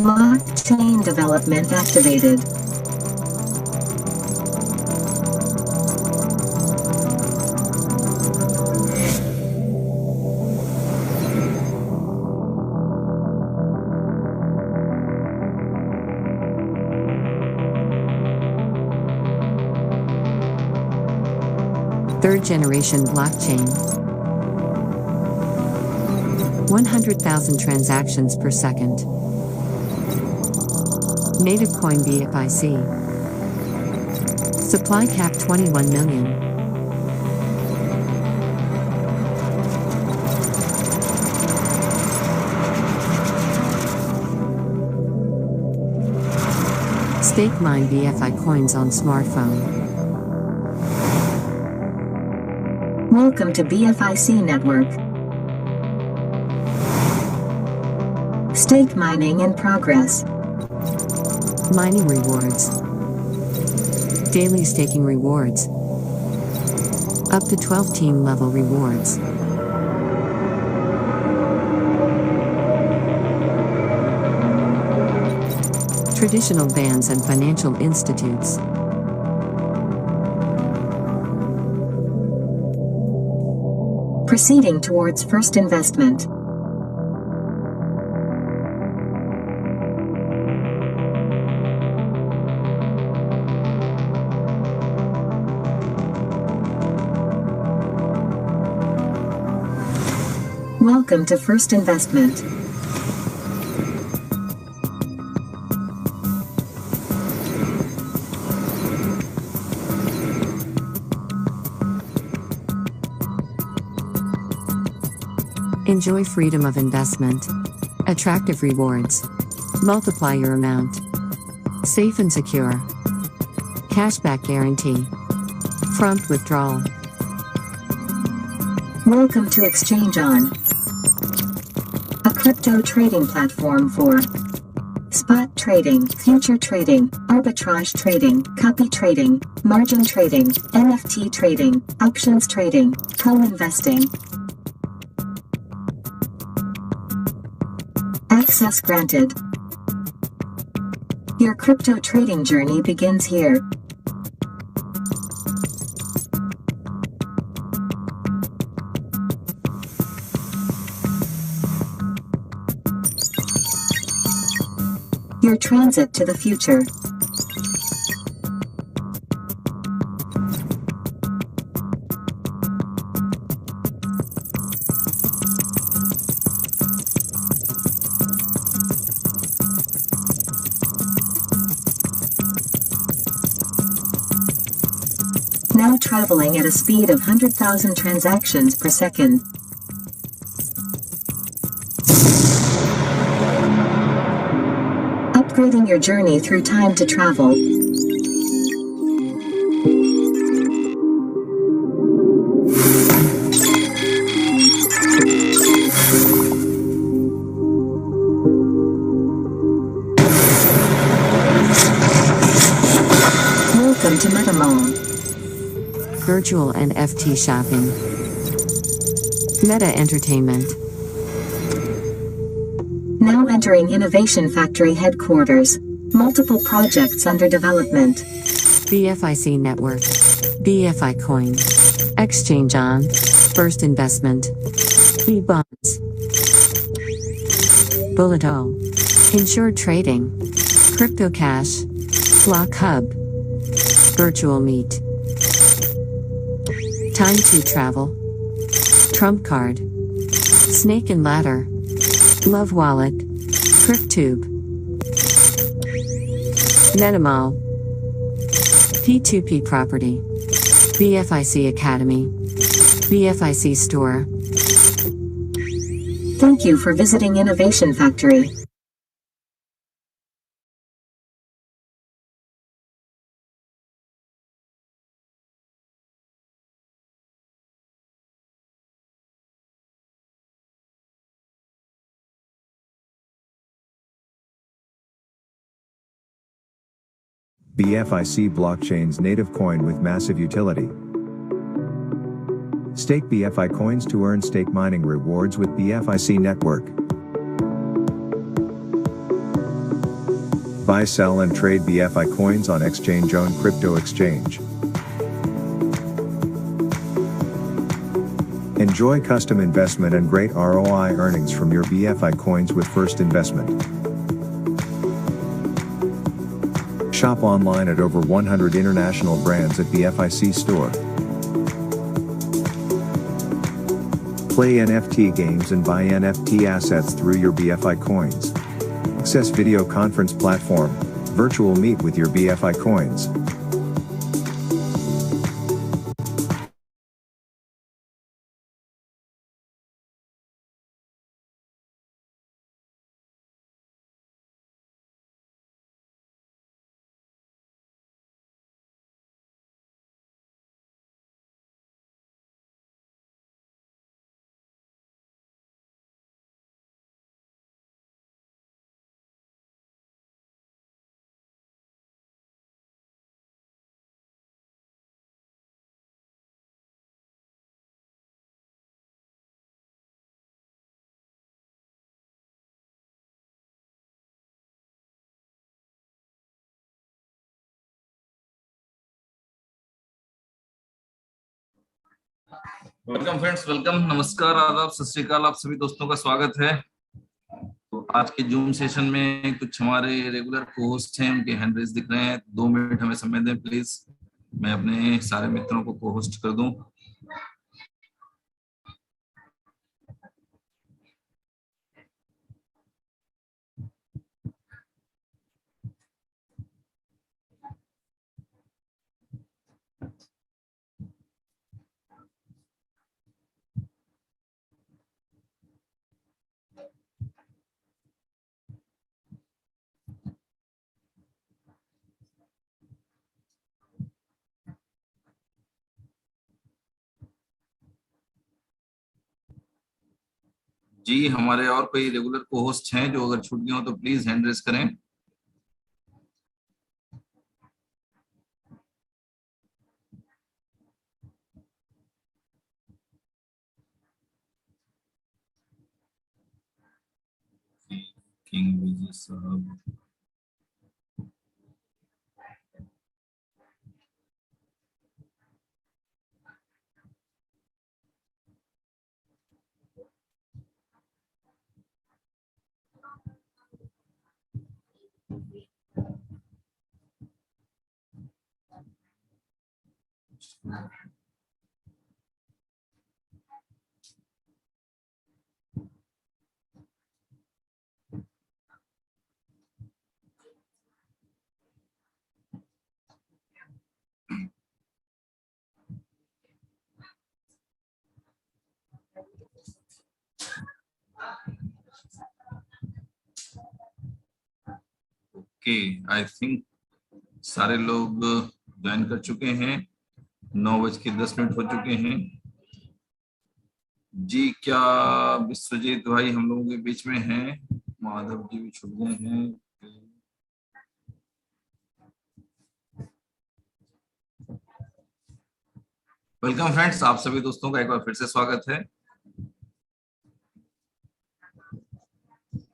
Blockchain development activated. Third generation blockchain. 100,000 transactions per second. Native coin BFIC. Supply cap 21 million. Stake mine BFI coins on smartphone. Welcome to BFIC network. Stake mining in progress. Mining rewards. Daily staking rewards. Up to 12 team level rewards. Traditional banks and financial institutes. Proceeding towards first investment. Welcome to first investment. Enjoy freedom of investment. Attractive rewards. Multiply your amount. Safe and secure. Cashback guarantee. Prompt withdrawal. Welcome to Exchange On, a crypto trading platform for spot trading, future trading, arbitrage trading, copy trading, margin trading, NFT trading, options trading, co-investing. Access granted. Your crypto trading journey begins here. Your transit to the future. Now traveling at a speed of 100,000 transactions per second. Upgrading your journey through time to travel. Welcome to MetaMall. Virtual NFT shopping. Meta Entertainment. Now entering Innovation Factory headquarters. Multiple projects under development. BFIC Network. BFI Coin. Exchange On. First Investment. E-Bonds. Bulleto. Insured Trading. Crypto Cash. Block Hub. Virtual Meet. Time to Travel. Trump Card. Snake and Ladder. Love Wallet. CrypTube. MetaMall. P2P Property. BFIC Academy. BFIC Store. Thank you for visiting Innovation Factory. BFIC blockchain's native coin with massive utility. Stake BFI coins to earn stake mining rewards with BFIC network. Buy, sell, and trade BFI coins on ExchangeOwn Crypto Exchange. Enjoy custom investment and great ROI earnings from your BFI coins with First Investment. Shop online at over 100 international brands at BFIC Store. Play NFT games and buy NFT assets through your BFI coins. Access video conference platform, virtual meet with your BFI coins. Welcome friends, welcome, नमस्कार, आदाब, सत श्री अकाल। आप सभी दोस्तों का स्वागत है। तो आज के जूम सेशन में कुछ हमारे रेगुलर को-होस्ट हैं, उनके हैंड रेज दिख रहे हैं। 2 मिनट हमें समय दें प्लीज, मैं अपने सारे मित्रों को को-होस्ट कर दूं। जी, हमारे और कोई रेगुलर को-होस्ट हैं जो अगर छूट गए हो तो प्लीज हैंड रेज करें। किंग विजय साहब, ओके, आई थिंक सारे लोग ज्वाइन कर चुके हैं। 9:10 हो चुके हैं। जी, क्या विश्वजीत भाई हम लोगों के बीच में हैं? माधव जी भी छुट गए हैं। वेलकम फ्रेंड्स, आप सभी दोस्तों का एक बार फिर से स्वागत है।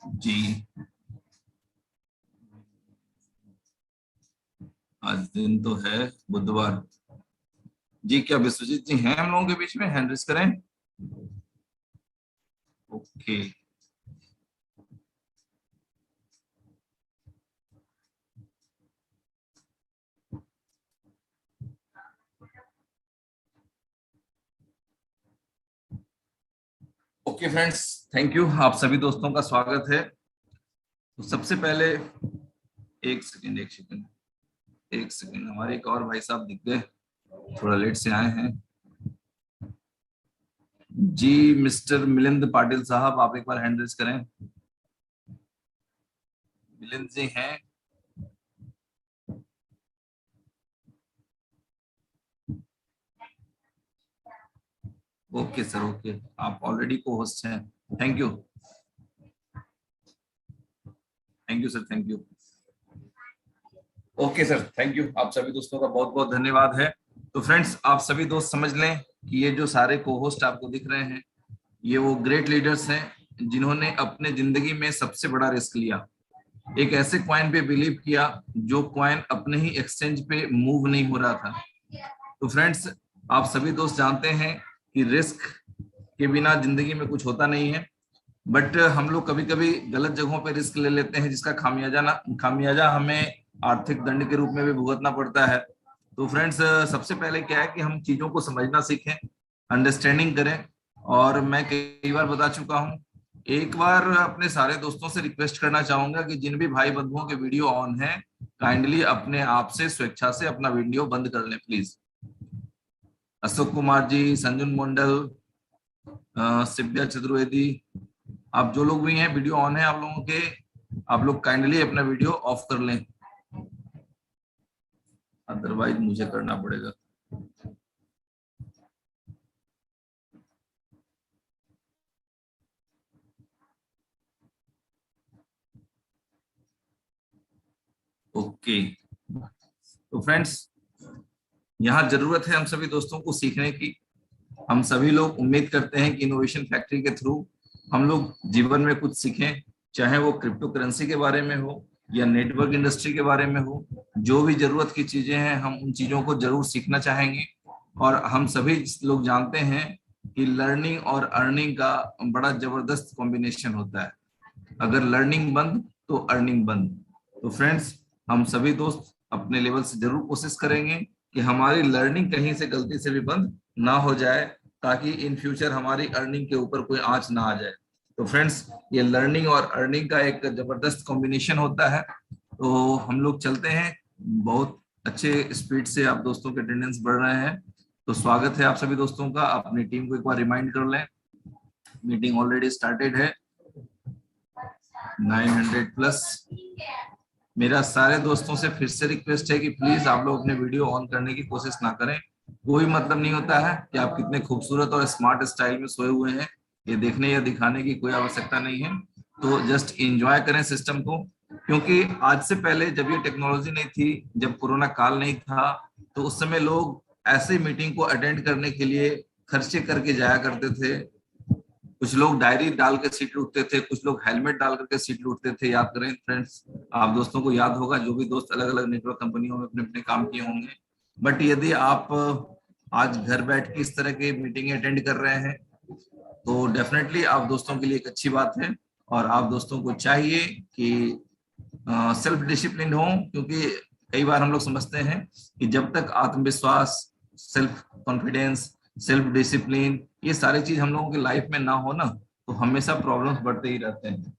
जी, आज दिन तो है बुधवार। जी, क्या विश्वजीत जी हैं हम लोगों के बीच में? हैंड रेज करें। Okay, okay friends, thank you. आप सभी दोस्तों का स्वागत है। तो सबसे पहले एक सेकंड, हमारे एक और भाई साहब दिख गए, थोड़ा लेट से आए हैं। जी, मिस्टर मिलिंद पाटिल साहब, आप एक बार हैंड रेज करें। मिलिंद जी हैं? ओके सर, ओके, आप ऑलरेडी को होस्ट हैं। Thank you sir, thank you. Okay sir, thank you. आप सभी दोस्तों का बहुत बहुत धन्यवाद है। तो फ्रेंड्स, आप सभी दोस्त समझ लें कि ये जो सारे को होस्ट आपको दिख रहे हैं, ये वो ग्रेट लीडर्स हैं जिन्होंने अपने जिंदगी में सबसे बड़ा रिस्क लिया। एक ऐसे क्वाइन पे बिलीव किया जो क्वाइन अपने ही एक्सचेंज पे मूव नहीं हो रहा था। तो फ्रेंड्स, आप सभी दोस्त जानते हैं कि रिस्क के बिना जिंदगी में कुछ होता नहीं है, बट हम लोग कभी कभी गलत जगहों पे रिस्क ले लेते हैं, जिसका खामियाजा हमें आर्थिक दंड के रूप में भी भुगतना पड़ता है। तो फ्रेंड्स, सबसे पहले क्या है कि हम चीजों को समझना सीखें, अंडरस्टैंडिंग करें। और मैं कई बार बता चुका हूं, एक बार अपने सारे दोस्तों से रिक्वेस्ट करना चाहूंगा कि जिन भी भाई बंधुओं के वीडियो ऑन है, काइंडली अपने आप से स्वेच्छा से अपना वीडियो बंद कर लें प्लीज। अशोक कुमार जी, संजुन मंडल, सिव्या चतुर्वेदी, आप जो लोग भी हैं, वीडियो ऑन है आप लोगों के, आप लोग काइंडली अपना वीडियो ऑफ कर लें, अदरवाइज मुझे करना पड़ेगा। ओके, तो फ्रेंड्स, यहाँ जरूरत है हम सभी दोस्तों को सीखने की। हम सभी लोग उम्मीद करते हैं कि इनोवेशन फैक्ट्री के थ्रू हम लोग जीवन में कुछ सीखें, चाहे वो क्रिप्टो करेंसी के बारे में हो या नेटवर्क इंडस्ट्री के बारे में हो। जो भी जरूरत की चीजें हैं, हम उन चीजों को जरूर सीखना चाहेंगे। और हम सभी लोग जानते हैं कि लर्निंग और अर्निंग का बड़ा जबरदस्त कॉम्बिनेशन होता है। अगर लर्निंग बंद तो अर्निंग बंद। तो फ्रेंड्स, हम सभी दोस्त अपने लेवल से जरूर कोशिश करेंगे कि हमारी लर्निंग कहीं से गलती से भी बंद ना हो जाए, ताकि इन फ्यूचर हमारी अर्निंग के ऊपर कोई आंच ना आ जाए। तो फ्रेंड्स, ये लर्निंग और अर्निंग का एक जबरदस्त कॉम्बिनेशन होता है। तो हम लोग चलते हैं, बहुत अच्छे स्पीड से आप दोस्तों के अटेंडेंस बढ़ रहे हैं। तो स्वागत है आप सभी दोस्तों का। अपनी टीम को एक बार रिमाइंड कर लें, मीटिंग ऑलरेडी स्टार्टेड है, 900 प्लस। मेरा सारे दोस्तों से फिर से रिक्वेस्ट है कि प्लीज आप लोग अपने वीडियो ऑन करने की कोशिश ना करें। कोई मतलब नहीं होता है कि आप कितने खूबसूरत और स्मार्ट स्टाइल में सोए हुए हैं, ये देखने या दिखाने की कोई आवश्यकता नहीं है। तो जस्ट एंजॉय करें सिस्टम को, क्योंकि आज से पहले जब ये टेक्नोलॉजी नहीं थी, जब कोरोना काल नहीं था, तो उस समय लोग ऐसे मीटिंग को अटेंड करने के लिए खर्चे करके जाया करते थे। कुछ लोग डायरी डाल के सीट लूटते थे, कुछ लोग हेलमेट डाल करके सीट लूटते थे। याद करें फ्रेंड्स, आप दोस्तों को याद होगा, जो भी दोस्त अलग अलग नेटवर्क कंपनियों में अपने अपने काम किए होंगे। बट यदि आप आज घर बैठ के इस तरह की मीटिंग अटेंड कर रहे हैं, तो डेफिनेटली आप दोस्तों के लिए एक अच्छी बात है। और आप दोस्तों को चाहिए कि सेल्फ डिसिप्लिन हो, क्योंकि कई बार हम लोग समझते हैं कि जब तक आत्मविश्वास, सेल्फ कॉन्फिडेंस, सेल्फ डिसिप्लिन, ये सारी चीज हम लोगों की लाइफ में ना हो ना, तो हमेशा प्रॉब्लम्स बढ़ते ही रहते हैं।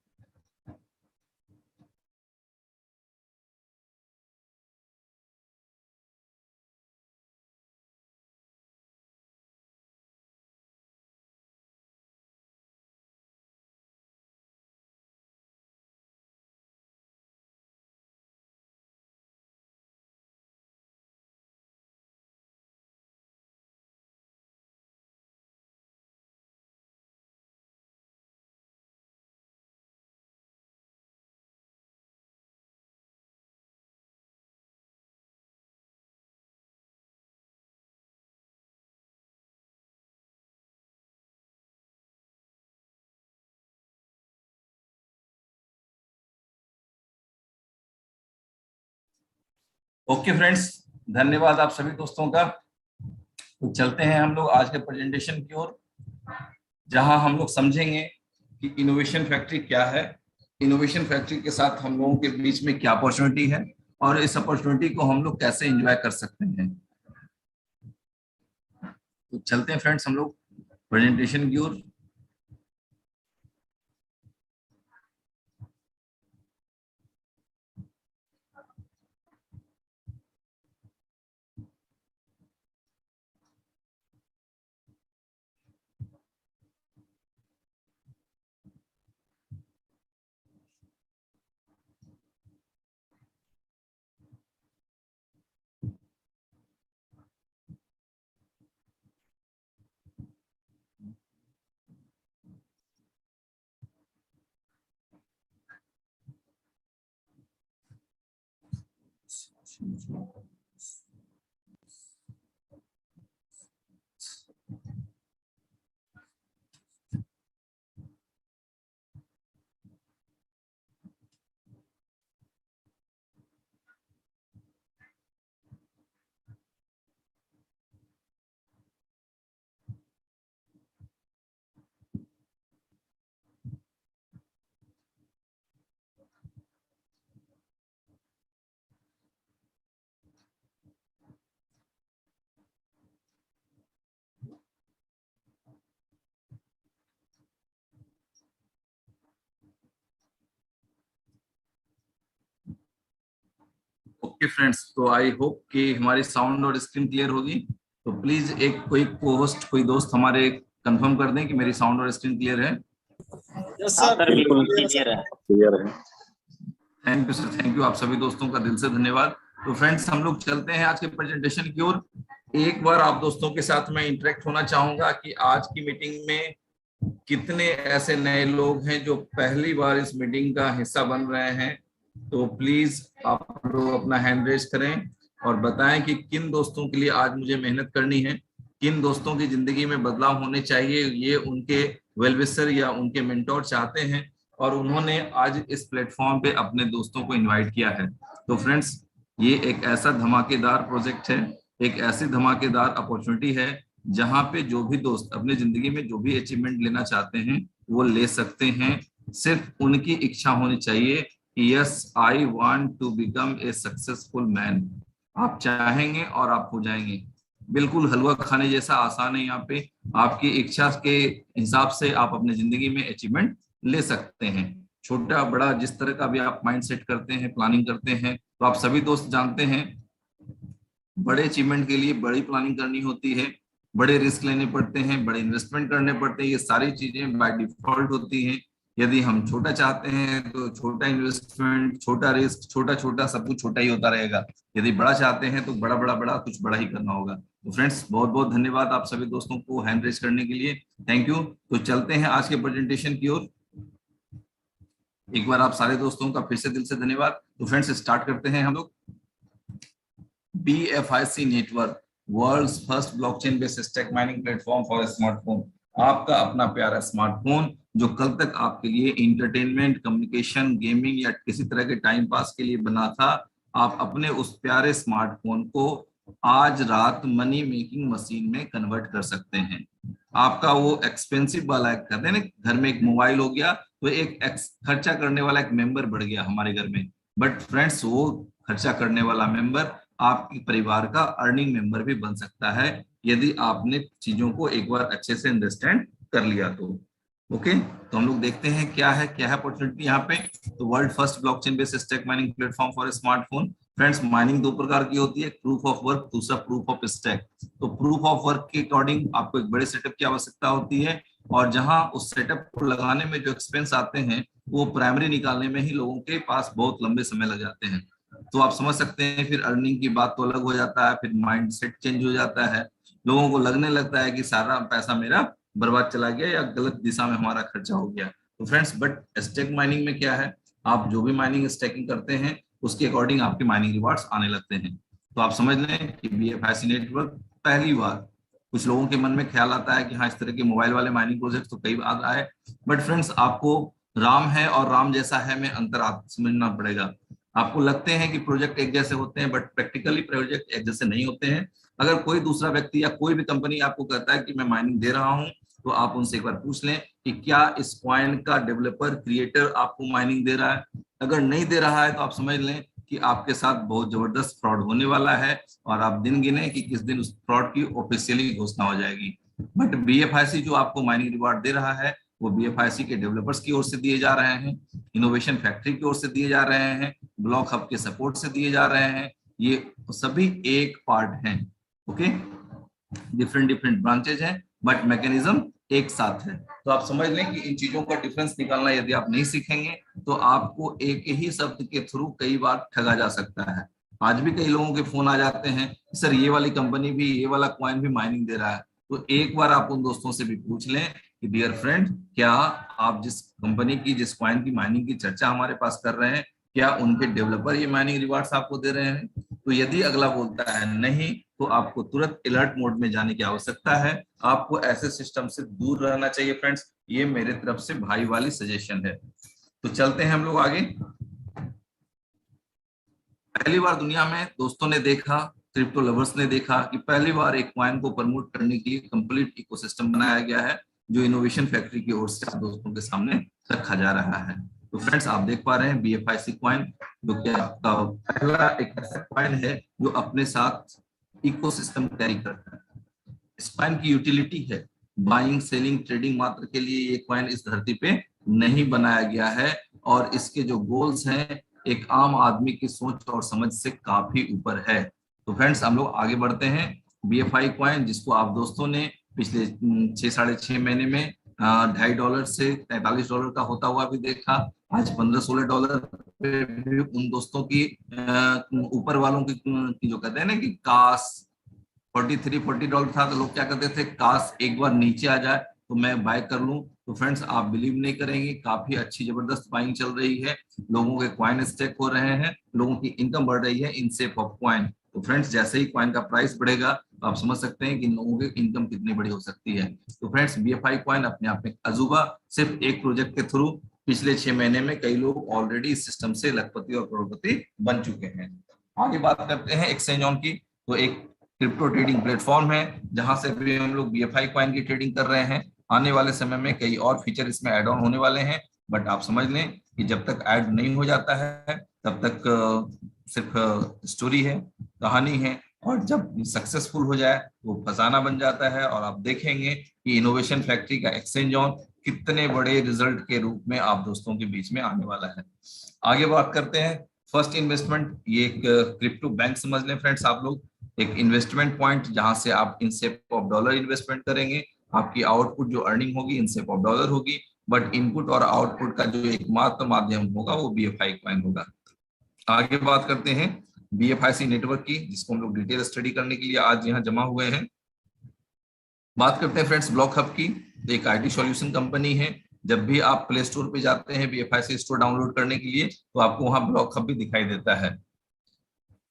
ओके फ्रेंड्स, धन्यवाद आप सभी दोस्तों का। तो चलते हैं हम लोग आज के प्रेजेंटेशन की ओर, जहां हम लोग समझेंगे कि इनोवेशन फैक्ट्री क्या है, इनोवेशन फैक्ट्री के साथ हम लोगों के बीच में क्या अपॉर्चुनिटी है, और इस अपॉर्चुनिटी को हम लोग कैसे एंजॉय कर सकते हैं। तो चलते हैं फ्रेंड्स हम लोग प्रेजेंटेशन की ओर। ओके फ्रेंड्स, तो आई होप कि हमारी साउंड और स्क्रीन क्लियर होगी। तो प्लीज एक कोई को-होस्ट, कोई दोस्त हमारे कंफर्म कर दें कि मेरी साउंड और स्क्रीन क्लियर है। यस सर, बिल्कुल क्लियर है। Thank you sir, thank you. आप सभी दोस्तों का दिल से धन्यवाद। तो फ्रेंड्स, हम लोग चलते हैं आज के प्रेजेंटेशन की ओर। एक बार आप दोस्तों के साथ मैं इंटरेक्ट होना चाहूंगा कि आज की मीटिंग में कितने ऐसे नए लोग हैं जो पहली बार इस मीटिंग का हिस्सा बन रहे हैं। तो प्लीज आप लोग अपना हैंड रेज करें और बताएं कि किन दोस्तों के लिए आज मुझे मेहनत करनी है, किन दोस्तों की जिंदगी में बदलाव होने चाहिए, ये उनके वेलविशर या उनके मेंटोर चाहते हैं और उन्होंने आज इस प्लेटफॉर्म पे अपने दोस्तों को इनवाइट किया है। तो फ्रेंड्स, ये एक ऐसा धमाकेदार प्रोजेक्ट है, एक ऐसी धमाकेदार अपॉर्चुनिटी है जहां पे जो भी दोस्त अपनी जिंदगी में जो भी अचीवमेंट लेना चाहते हैं वो ले सकते हैं। सिर्फ उनकी इच्छा होनी चाहिए कि yes, I want to become a successful man. आप चाहेंगे और आप हो जाएंगे। बिल्कुल हलवा खाने जैसा आसान है। यहाँ पे आपकी इच्छा के हिसाब से आप अपनी जिंदगी में अचीवमेंट ले सकते हैं। छोटा बड़ा जिस तरह का भी आप माइंड सेट करते हैं, प्लानिंग करते हैं, तो आप सभी दोस्त जानते हैं बड़े अचीवमेंट के लिए बड़ी प्लानिंग करनी होती है, बड़े रिस्क लेने पड़ते हैं, बड़े इन्वेस्टमेंट करने पड़ते हैं। ये सारी चीजें बाय डिफॉल्ट होती हैं। यदि हम छोटा चाहते हैं तो छोटा इन्वेस्टमेंट, छोटा रिस्क, छोटा छोटा सब कुछ छोटा ही होता रहेगा। यदि बड़ा चाहते हैं तो बड़ा बड़ा बड़ा कुछ बड़ा ही करना होगा। तो फ्रेंड्स, बहुत बहुत धन्यवाद आप सभी दोस्तों को हैंड रेज करने के लिए। Thank you. तो चलते हैं आज के प्रेजेंटेशन की ओर। एक बार आप सारे दोस्तों का फिर से दिल से धन्यवाद। तो फ्रेंड्स, स्टार्ट करते हैं हम लोग। BFIC network, worlds first blockchain based stack mining platform for smartphone. आपका अपना प्यारा स्मार्टफोन जो कल तक आपके लिए इंटरटेनमेंट, कम्युनिकेशन, गेमिंग या किसी तरह के टाइम पास के लिए बना था, आप अपने उस प्यारे स्मार्टफोन को आज रात मनी मेकिंग मशीन में कन्वर्ट कर सकते हैं। आपका वो एक्सपेंसिव वाला कहते हैं ना, घर में एक मोबाइल हो गया तो एक खर्चा करने वाला एक मेंबर बढ़ गया हमारे घर में। बट फ्रेंड्स, वो खर्चा करने वाला मेंबर आपके परिवार का अर्निंग मेंबर भी बन सकता है यदि आपने चीजों को एक बार अच्छे से अंडरस्टैंड कर लिया तो। ओके, तो हम लोग देखते हैं क्या है अपॉर्चुनिटी यहाँ पे। तो world first blockchain based stack mining platform for smartphone. Friends, mining दो प्रकार की होती है, प्रूफ ऑफ वर्क, दूसरा प्रूफ ऑफ स्टैक। तो प्रूफ ऑफ वर्क के अकॉर्डिंग आपको एक बड़े सेटअप की आवश्यकता होती है और जहां उस सेटअप को लगाने में जो एक्सपेंस आते हैं वो प्राइमरी निकालने में ही लोगों के पास बहुत लंबे समय लग जाते हैं। तो आप समझ सकते हैं फिर अर्निंग की बात तो अलग हो जाता है, फिर माइंड सेट चेंज हो जाता है। लोगों को लगने लगता है कि सारा पैसा मेरा बर्बाद चला गया या गलत दिशा में हमारा खर्चा हो गया। तो फ्रेंड्स, बट स्टैक माइनिंग में क्या है, आप जो भी माइनिंग स्टैकिंग करते हैं उसके अकॉर्डिंग आपके माइनिंग रिवार्ड्स आने लगते हैं। तो आप समझ लें कि BFIC नेटवर्क पहली बार, कुछ लोगों के मन में ख्याल आता है कि हाँ, इस तरह के मोबाइल वाले माइनिंग प्रोजेक्ट तो कई बार आए, बट फ्रेंड्स, आपको राम है और राम जैसा है में अंतर समझना पड़ेगा। आपको लगते हैं कि प्रोजेक्ट एक जैसे होते हैं, बट प्रैक्टिकली प्रोजेक्ट एक जैसे नहीं होते हैं। अगर कोई दूसरा व्यक्ति या कोई भी कंपनी आपको कहता है कि मैं माइनिंग दे रहा हूं, तो आप उनसे एक बार पूछ लें कि क्या इस कॉइन का डेवलपर, क्रिएटर आपको माइनिंग दे रहा है। अगर नहीं दे रहा है तो आप समझ लें कि आपके साथ बहुत जबरदस्त फ्रॉड होने वाला है और आप दिन गिने कि किस दिन उस फ्रॉड की ऑफिशियली घोषणा हो जाएगी। बट BFIC जो आपको माइनिंग रिवार्ड दे रहा है वो BFIC के डेवलपर्स की ओर से दिए जा रहे हैं, इनोवेशन फैक्ट्री की ओर से दिए जा रहे हैं, ब्लॉक हब के सपोर्ट से दिए जा रहे हैं। ये सभी एक पार्ट हैं। ओके, डिफरेंट ब्रांचेज हैं बट मैकेनिज्म एक साथ है। तो आप समझ लें कि इन चीजों का डिफरेंस निकालना यदि आप नहीं सीखेंगे तो आपको एक ही शब्द के थ्रू कई बार ठगा जा सकता है। आज भी कई लोगों के फोन आ जाते हैं, सर ये वाली कंपनी भी, ये वाला कॉइन भी माइनिंग दे रहा है। तो एक बार आप उन दोस्तों से भी पूछ लें कि डियर फ्रेंड, क्या आप जिस कंपनी की, जिस कॉइन की माइनिंग की चर्चा हमारे पास कर रहे हैं, क्या उनके डेवलपर ये माइनिंग रिवार्ड्स आपको दे रहे हैं? तो यदि अगला बोलता है नहीं, तो आपको तुरंत अलर्ट मोड में जाने की आवश्यकता है। आपको ऐसे सिस्टम से दूर रहना चाहिए फ्रेंड्स। ये मेरे तरफ से भाई वाली सजेशन है। तो चलते हैं हम लोग आगे। पहली बार दुनिया में दोस्तों ने देखा, क्रिप्टो लवर्स ने देखा कि पहली बार एक कॉइन को प्रमोट करने के लिए कंप्लीट इकोसिस्टम बनाया गया है जो इनोवेशन फैक्ट्री की ओर से आप दोस्तों के सामने रखा जा रहा है। तो फ्रेंड्स, आप देख पा रहे हैं BFIC कॉइन, जो कि आपका पहला एक ऐसा कॉइन है जो अपने साथ इकोसिस्टम कैरी करता है। इस कॉइन की यूटिलिटी है बाइंग, सेलिंग, ट्रेडिंग मात्र के लिए। ये कॉइन इस धरती पे नहीं बनाया गया है और इसके जो गोल्स हैं एक आम आदमी की सोच और समझ से काफी ऊपर है। तो फ्रेंड्स हम लोग आगे बढ़ते हैं। BFI कॉइन जिसको आप दोस्तों ने पिछले 6-6.5 महीने में $2.5 से $43 का होता हुआ भी देखा। आज $15-16 पे भी उन दोस्तों की ऊपर वालों की जो कहते हैं ना कि काश $43-40 था तो लोग क्या करते थे, काश एक बार नीचे आ जाए तो मैं बाय कर लूं। तो फ्रेंड्स आप बिलीव नहीं करेंगे, काफी अच्छी जबरदस्त बाइंग चल रही है, लोगों के कॉइन स्टेक हो रहे हैं, लोगों की इनकम बढ़ रही है इन शेप ऑफ कॉइन। तो फ्रेंड्स जैसे ही कॉइन का प्राइस बढ़ेगा तो आप समझ सकते हैं कि लोगों की इनकम कितनी बड़ी हो सकती है। तो फ्रेंड्स BFI कॉइन अपने आप में अजूबा, सिर्फ एक प्रोजेक्ट के थ्रू पिछले 6 महीने में कई लोग ऑलरेडी इस सिस्टम से लखपति और करोड़पति बन चुके हैं। आगे बात करते हैं एक्सचेंज ऑन की। तो एक क्रिप्टो ट्रेडिंग प्लेटफॉर्म है जहां से भी हम लोग BFI कॉइन की ट्रेडिंग कर रहे हैं। आने वाले समय में कई और फीचर इसमें ऐड ऑन होने वाले हैं, बट आप समझ लें कि जब तक ऐड नहीं हो जाता है तब तक सिर्फ स्टोरी है, कहानी है, और जब सक्सेसफुल हो जाए वो खजाना बन जाता है। और आप देखेंगे कि इनोवेशन फैक्ट्री का एक्सचेंज ऑन कितने बड़े रिजल्ट के रूप में आप दोस्तों के बीच में आने वाला है। आगे बात करते हैं फर्स्ट इन्वेस्टमेंट। ये एक क्रिप्टो बैंक समझ लें फ्रेंड्स आप लोग, एक इन्वेस्टमेंट पॉइंट जहां से आप in shape of dollar investment करेंगे। आपकी आउटपुट जो अर्निंग होगी इन शेप ऑफ डॉलर होगी, बट इनपुट और आउटपुट का जो एकमात्र माध्यम होगा वो BFI कॉइन होगा। आगे बात करते हैं BFIC नेटवर्क की, जिसको हम लोग डिटेल स्टडी करने के लिए आज यहाँ जमा हुए हैं। बात करते हैं फ्रेंड्स ब्लॉक हब की। एक IT सॉल्यूशन कंपनी है। जब भी आप प्ले स्टोर पे जाते हैं BFIC स्टोर डाउनलोड करने के लिए तो आपको वहां ब्लॉक हब भी दिखाई देता है।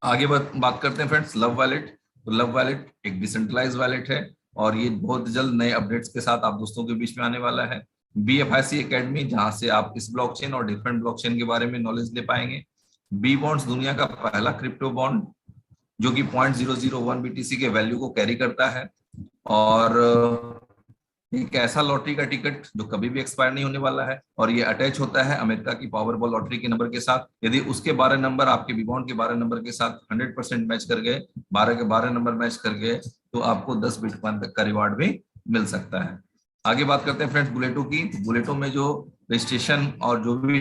आगे बात करते हैं फ्रेंड्स लव वॉलेट। तो लव वॉलेट एक डिसेंट्रलाइज वॉलेट है और ये बहुत जल्द नए अपडेट्स के साथ आप दोस्तों के बीच में आने वाला है। BFIC एकेडमी जहां से आप इस ब्लॉकचेन और डिफरेंट ब्लॉकचेन के बारे में नॉलेज ले पाएंगे। B बॉन्ड्स दुनिया का पहला क्रिप्टो बॉन्ड जो कि 0.001 BTC के वैल्यू को कैरी करता है, और एक ऐसा लॉटरी का टिकट जो कभी भी एक्सपायर नहीं होने वाला है, और ये अटैच होता है अमेरिका की पावरबॉल लॉटरी के नंबर के साथ। यदि उसके 12 नंबर आपके B बॉन्ड के 12 नंबर के साथ 100% मैच कर गए, 12 के 12 नंबर मैच कर गए, तो आपको 10 बिटकॉइन तक का रिवार्ड भी मिल सकता है। आगे बात करते हैं फ्रेंड्स बुलेटो की। बुलेटो में जो रजिस्ट्रेशन और जो भी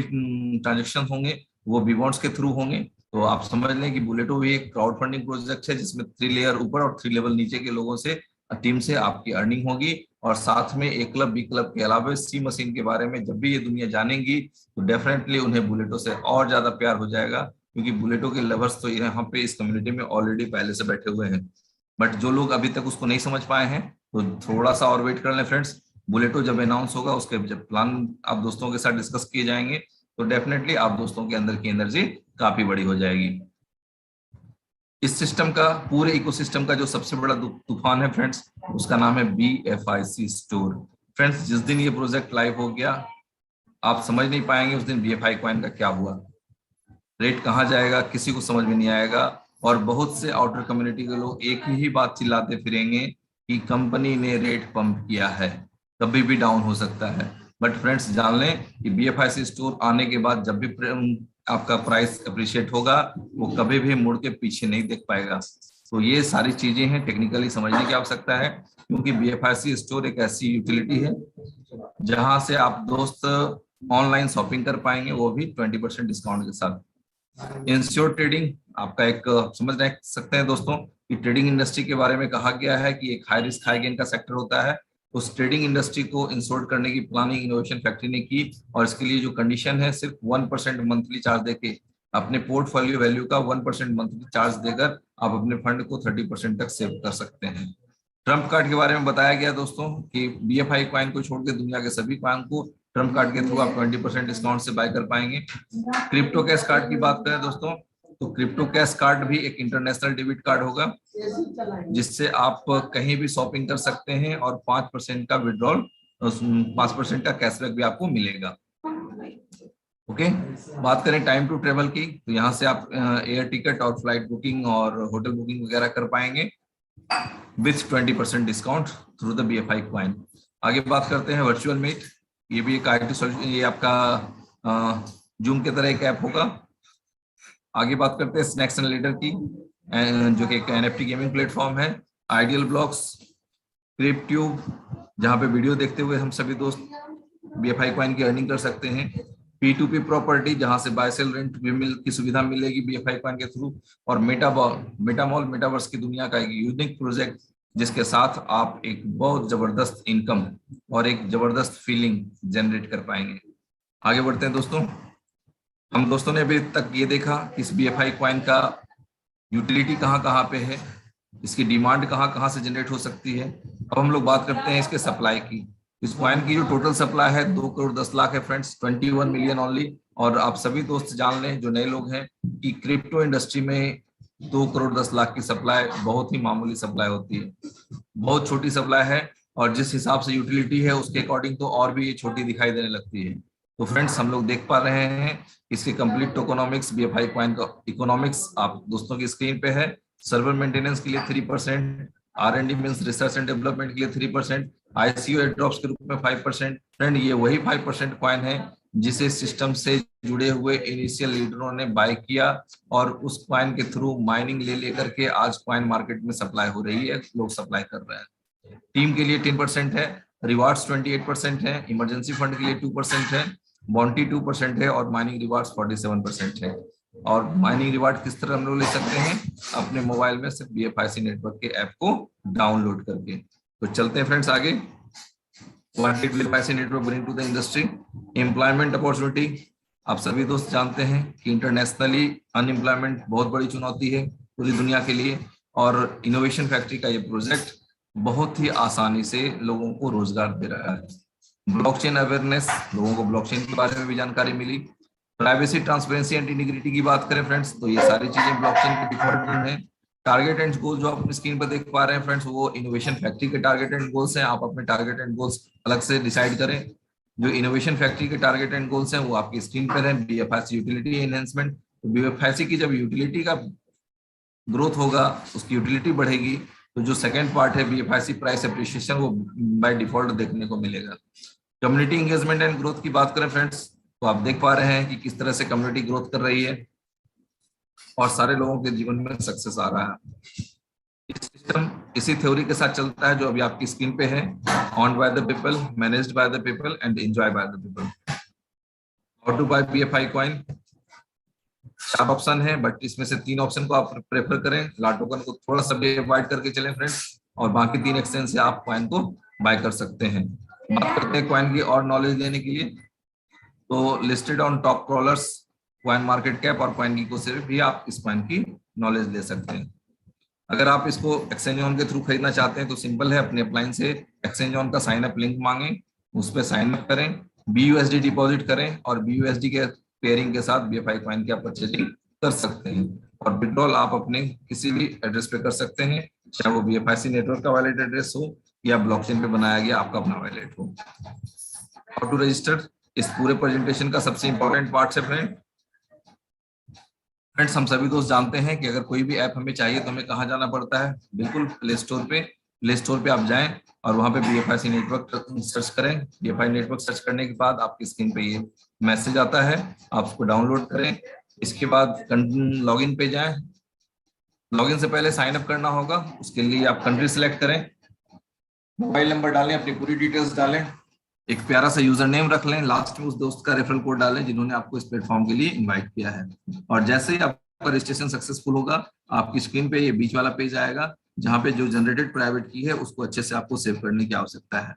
ट्रांजेक्शन होंगे वो B बॉन्ड्स के थ्रू होंगे। तो आप समझ लें कि बुलेटो भी एक क्राउड फंडिंग प्रोजेक्ट है जिसमें 3 लेयर ऊपर और 3 लेवल नीचे के लोगों से टीम से आपकी अर्निंग होगी, और साथ में A क्लब B क्लब के अलावा C मशीन के बारे में जब भी ये दुनिया जानेगी तो डेफिनेटली उन्हें बुलेटो से और ज्यादा प्यार हो जाएगा, क्योंकि बुलेटो के लवर्स तो यहाँ पे इस कम्युनिटी में ऑलरेडी पहले से बैठे हुए हैं। बट जो लोग अभी तक उसको नहीं समझ पाए हैं तो थोड़ा सा और वेट कर लें फ्रेंड्स। बुलेटो जब अनाउंस होगा उसके जब प्लान आप दोस्तों के साथ डिस्कस किए जाएंगे तो डेफिनेटली आप दोस्तों के अंदर की एनर्जी काफी बड़ी हो जाएगी। इस सिस्टम का पूरे इकोसिस्टम का जो सबसे बड़ा तूफान है फ्रेंड्स उसका नाम है BFIC स्टोर। फ्रेंड्स जिस दिन ये प्रोजेक्ट लाइव हो गया आप समझ नहीं पाएंगे उस दिन BFI कॉइन का क्या हुआ, रेट कहाँ जाएगा किसी को समझ में नहीं आएगा, और बहुत से आउटर कम्युनिटी के लोग एक ही बात चिल्लाते फिरेंगे कि कंपनी ने रेट पंप किया है, कभी भी डाउन हो सकता है। बट फ्रेंड्स जान लें कि BFIC स्टोर आने के बाद जब भी आपका प्राइस अप्रिशिएट होगा वो कभी भी मुड़ के पीछे नहीं देख पाएगा। तो ये सारी चीजें हैं टेक्निकली समझने की आवश्यकता है, क्योंकि BFIC स्टोर एक ऐसी यूटिलिटी है जहां से आप दोस्त ऑनलाइन शॉपिंग कर पाएंगे, वो भी 20% डिस्काउंट के साथ। इंश्योर ट्रेडिंग आपका एक समझ सकते हैं दोस्तों कि ट्रेडिंग इंडस्ट्री के बारे में कहा गया है कि एक हाई रिस्क हाई गेन का सेक्टर होता है। उस ट्रेडिंग इंडस्ट्री को इंश्योर करने की प्लानिंग इनोवेशन फैक्ट्री ने की, और इसके लिए जो कंडीशन है सिर्फ 1% मंथली चार्ज देके अपने पोर्टफोलियो वैल्यू का 1% मंथली चार्ज देकर आप अपने फंड को 30% तक सेव कर सकते हैं। ट्रम्प कार्ड के बारे में बताया गया दोस्तों कि BFI कॉइन को छोड़ के दुनिया के सभी कॉइन को ट्रम्प कार्ड के थ्रू आप 20% डिस्काउंट से बाय कर पाएंगे। क्रिप्टो कैश कार्ड की बात करें दोस्तों तो क्रिप्टो कैश कार्ड भी एक इंटरनेशनल डेबिट कार्ड होगा जिससे आप कहीं भी शॉपिंग कर सकते हैं और 5% का विड्रॉल 5% का कैशबैक भी आपको मिलेगा। ओके, बात करें टाइम टू ट्रेवल की तो यहाँ से आप एयर टिकट और फ्लाइट बुकिंग और होटल बुकिंग वगैरह कर पाएंगे with 20% discount through the BFI coin. आगे बात करते हैं वर्चुअल मीट। ये भी एक IT सॉल्यूशन, ये आपका जूम के तरह एक ऐप होगा। आगे बात करते हैं स्नैक्स एंड लीडर की जो कि एक NFT गेमिंग प्लेटफॉर्म है। आइडियल ब्लॉक्स, क्रिप्ट्यूब जहाँ पे वीडियो देखते हुए हम सभी दोस्त BFI कॉइन की अर्निंग कर सकते हैं। P2P प्रॉपर्टी जहां से बाय सेल रेंट की सुविधा मिलेगी BFI कॉइन के थ्रू, और मेटामॉल मेटावर्स की दुनिया का एक यूनिक प्रोजेक्ट जिसके साथ आप एक बहुत जबरदस्त इनकम और एक जबरदस्त फीलिंग जनरेट कर पाएंगे। आगे बढ़ते हैं दोस्तों। हम दोस्तों ने अभी तक ये देखा कि इस BFI कॉइन का यूटिलिटी कहाँ पे है, इसकी डिमांड कहाँ से जनरेट हो सकती है। अब हम लोग बात करते हैं इसके सप्लाई की। इस कॉइन की जो टोटल सप्लाई है 2 करोड़ 10 लाख है फ्रेंड्स, 21 मिलियन ओनली। और आप सभी दोस्त जान लें जो नए लोग हैं कि क्रिप्टो इंडस्ट्री में 2 करोड़ 10 लाख की सप्लाई बहुत ही मामूली सप्लाई होती है, बहुत छोटी सप्लाई है, और जिस हिसाब से यूटिलिटी है उसके अकॉर्डिंग तो और भी ये छोटी दिखाई देने लगती है। तो फ्रेंड्स हम लोग देख पा रहे हैं इसके कंप्लीट टोकोनॉमिक्स, BFI कॉइन का इकोनॉमिक्स आप दोस्तों की स्क्रीन पे है। सर्वर मेंटेनेंस के लिए 3%, R&D means research and development के लिए 3%, ICO एयरड्रॉप्स के रूप में 5%। फ्रेंड ये वही 5% कॉइन है जिसे सिस्टम से जुड़े हुए इनिशियल लीडरों ने बाय किया और उस कॉइन के थ्रू माइनिंग ले लेकर के आज कॉइन मार्केट में सप्लाई हो रही है, लोग सप्लाई कर रहे हैं। टीम के लिए 10% है, रिवार्ड्स 28% है, इमरजेंसी फंड के लिए 2% है, बॉन्टी 2% है और माइनिंग रिवार्ड्स 47% है। और माइनिंग रिवार्ड किस तरह हम लोग ले सकते हैं, अपने मोबाइल में सिर्फ BFIC नेटवर्क के ऐप को डाउनलोड करके। तो चलते हैं फ्रेंड्स आगे। What did BFIC network bring to the industry? Employment opportunity. आप सभी दोस्त जानते हैं कि इंटरनेशनली अनएम्प्लॉयमेंट बहुत बड़ी चुनौती है पूरी दुनिया के लिए, और इनोवेशन फैक्ट्री का ये प्रोजेक्ट बहुत ही आसानी से लोगों को रोजगार दे रहा है। ब्लॉकचेन अवेयरनेस, लोगों को ब्लॉकचेन के बारे में भी जानकारी मिली। प्राइवेसी, ट्रांसपेरेंसी एंड इंटीग्रिटी की बात करें फ्रेंड्स तो ये सारी चीजें ब्लॉकचेन के डिफॉल्ट में है। टारगेट एंड गोल जो आप अपनी स्क्रीन पर देख पा रहे हैं फ्रेंड्स, वो इनोवेशन फैक्ट्री के टारगेट एंड गोल्स हैं। आप अपने टारगेट एंड गोल्स अलग से डिसाइड करें। जो इनोवेशन फैक्ट्री के टारगेट एंड गोल्स हैं वो आपकी स्क्रीन पर है। BFIC यूटिलिटी एनहेंसमेंट, तो BFIC की जब यूटिलिटी का ग्रोथ होगा, उसकी यूटिलिटी बढ़ेगी, तो जो सेकेंड पार्ट है BFIC प्राइस एप्रिसिएशन, वो बाय डिफॉल्ट देखने को मिलेगा। कम्युनिटी एंगेजमेंट एंड ग्रोथ की बात करें फ्रेंड्स तो आप देख पा रहे हैं कि किस तरह से कम्युनिटी ग्रोथ कर रही है और सारे लोगों के जीवन में सक्सेस आ रहा है। सिस्टम इसी थ्योरी के साथ चलता है जो अभी आपकी स्क्रीन पे है, own by the people, managed by the people and enjoy by the people. How to buy BFI coin, 4 option है, बट इसमें से 3 ऑप्शन को आप प्रेफर करें। ला टोकन को थोड़ा सा अवॉइड करके चलें फ्रेंड्स, और बाकी 3 एक्सचेंज से आप कॉइन को बाय कर सकते हैं। बात करते हैं कॉइन की और नॉलेज लेने के लिए, तो listed on top crawlers, coin market cap और कॉइन गीको से भी आप इस कॉइन की नॉलेज ले सकते हैं। अगर आप इसको एक्सचेंज ऑन के थ्रू खरीदना चाहते हैं तो सिंपल है, अपने अपलाइन से एक्सचेंज ऑन का साइन अप लिंक मांगें, उस पर साइन अप करें, BUSD डिपॉजिट करें और BUSD के पेयरिंग के साथ BFI कॉइन की आप परचेजिंग कर सकते हैं। और विड्रॉल आप अपने किसी भी एड्रेस पे कर सकते हैं, चाहे वो BFIC नेटवर्क का वैलिड एड्रेस हो या ब्लॉकचेन पे बनाया गया आपका अपना वैलेट हो। हाउ टू रजिस्टर, इस पूरे प्रेजेंटेशन का सबसे इंपॉर्टेंट पार्ट है फ्रेंड्स। हम सभी दोस्त जानते हैं कि अगर कोई भी ऐप हमें चाहिए तो हमें कहाँ जाना पड़ता है, बिल्कुल प्ले स्टोर पे आप जाएं और वहां पे BFIC नेटवर्क सर्च करें। BFI नेटवर्क सर्च करने के बाद आपकी स्क्रीन पे ये मैसेज आता है, आप उसको डाउनलोड करें। इसके बाद लॉगिन पे जाएं, लॉगिन से पहले साइन अप करना होगा, उसके लिए आप कंट्री सिलेक्ट करें, मोबाइल नंबर डालें, अपनी पूरी डिटेल्स डालें, एक प्यारा सा यूजर नेम रख लें, लास्ट में उस दोस्त का रेफरल कोड डालें जिन्होंने आपको इस प्लेटफॉर्म के लिए इनवाइट किया है। और जैसे ही आपका रजिस्ट्रेशन सक्सेसफुल होगा, आपकी स्क्रीन पे ये बीच वाला पेज आएगा जहां पे जो जनरेटेड प्राइवेट की है उसको अच्छे से आपको सेव करने की आवश्यकता है।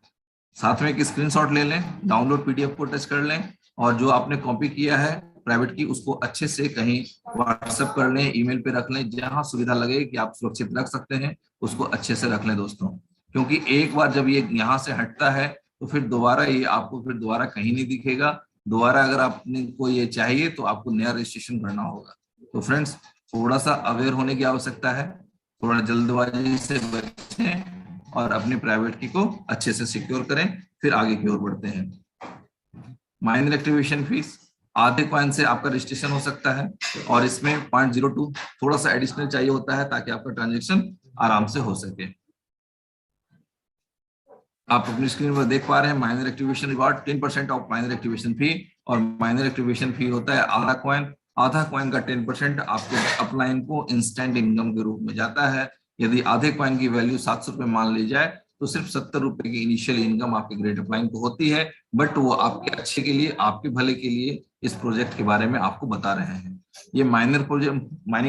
साथ में एक स्क्रीनशॉट ले लें, डाउनलोड PDF को टच कर लें और जो आपने कॉपी किया है प्राइवेट की उसको अच्छे से कहीं व्हाट्सएप कर लें, ईमेल पे रख लें, जहां सुविधा लगे कि आप सुरक्षित रख सकते हैं उसको अच्छे से रख लें दोस्तों। क्योंकि एक बार जब ये यहाँ से हटता है तो फिर दोबारा ये आपको फिर दोबारा कहीं नहीं दिखेगा। दोबारा अगर आपने को ये चाहिए तो आपको नया रजिस्ट्रेशन करना होगा। तो फ्रेंड्स थोड़ा सा अवेयर होने की आवश्यकता है, थोड़ा जल्दबाजी से बचें और अपनी प्राइवेट की को अच्छे से सिक्योर करें, फिर आगे की ओर बढ़ते हैं। माइनर एक्टिवेशन फीस, आधे कॉइन से आपका रजिस्ट्रेशन हो सकता है और इसमें 0.02 थोड़ा सा एडिशनल चाहिए होता है ताकि आपका ट्रांजेक्शन आराम से हो सके। आप अपनी स्क्रीन पर देख पा रहे हैं miner activation reward 10% off miner activation fee, और माइनर एक्टिवेशन फी होता है आधा कॉइन का 10% आपके अपलाइन को इंस्टेंट इनकम के रूप में जाता है। यदि आधे कॉइन की वैल्यू 700 रुपए मान ली जाए तो सिर्फ 70 रुपए की इनिशियल इनकम आपके ग्रेट अपलाइन को होती है, बट वो आपके अच्छे के लिए, आपके भले के लिए इस प्रोजेक्ट के बारे में आपको बता रहे हैं। ये माइनिंग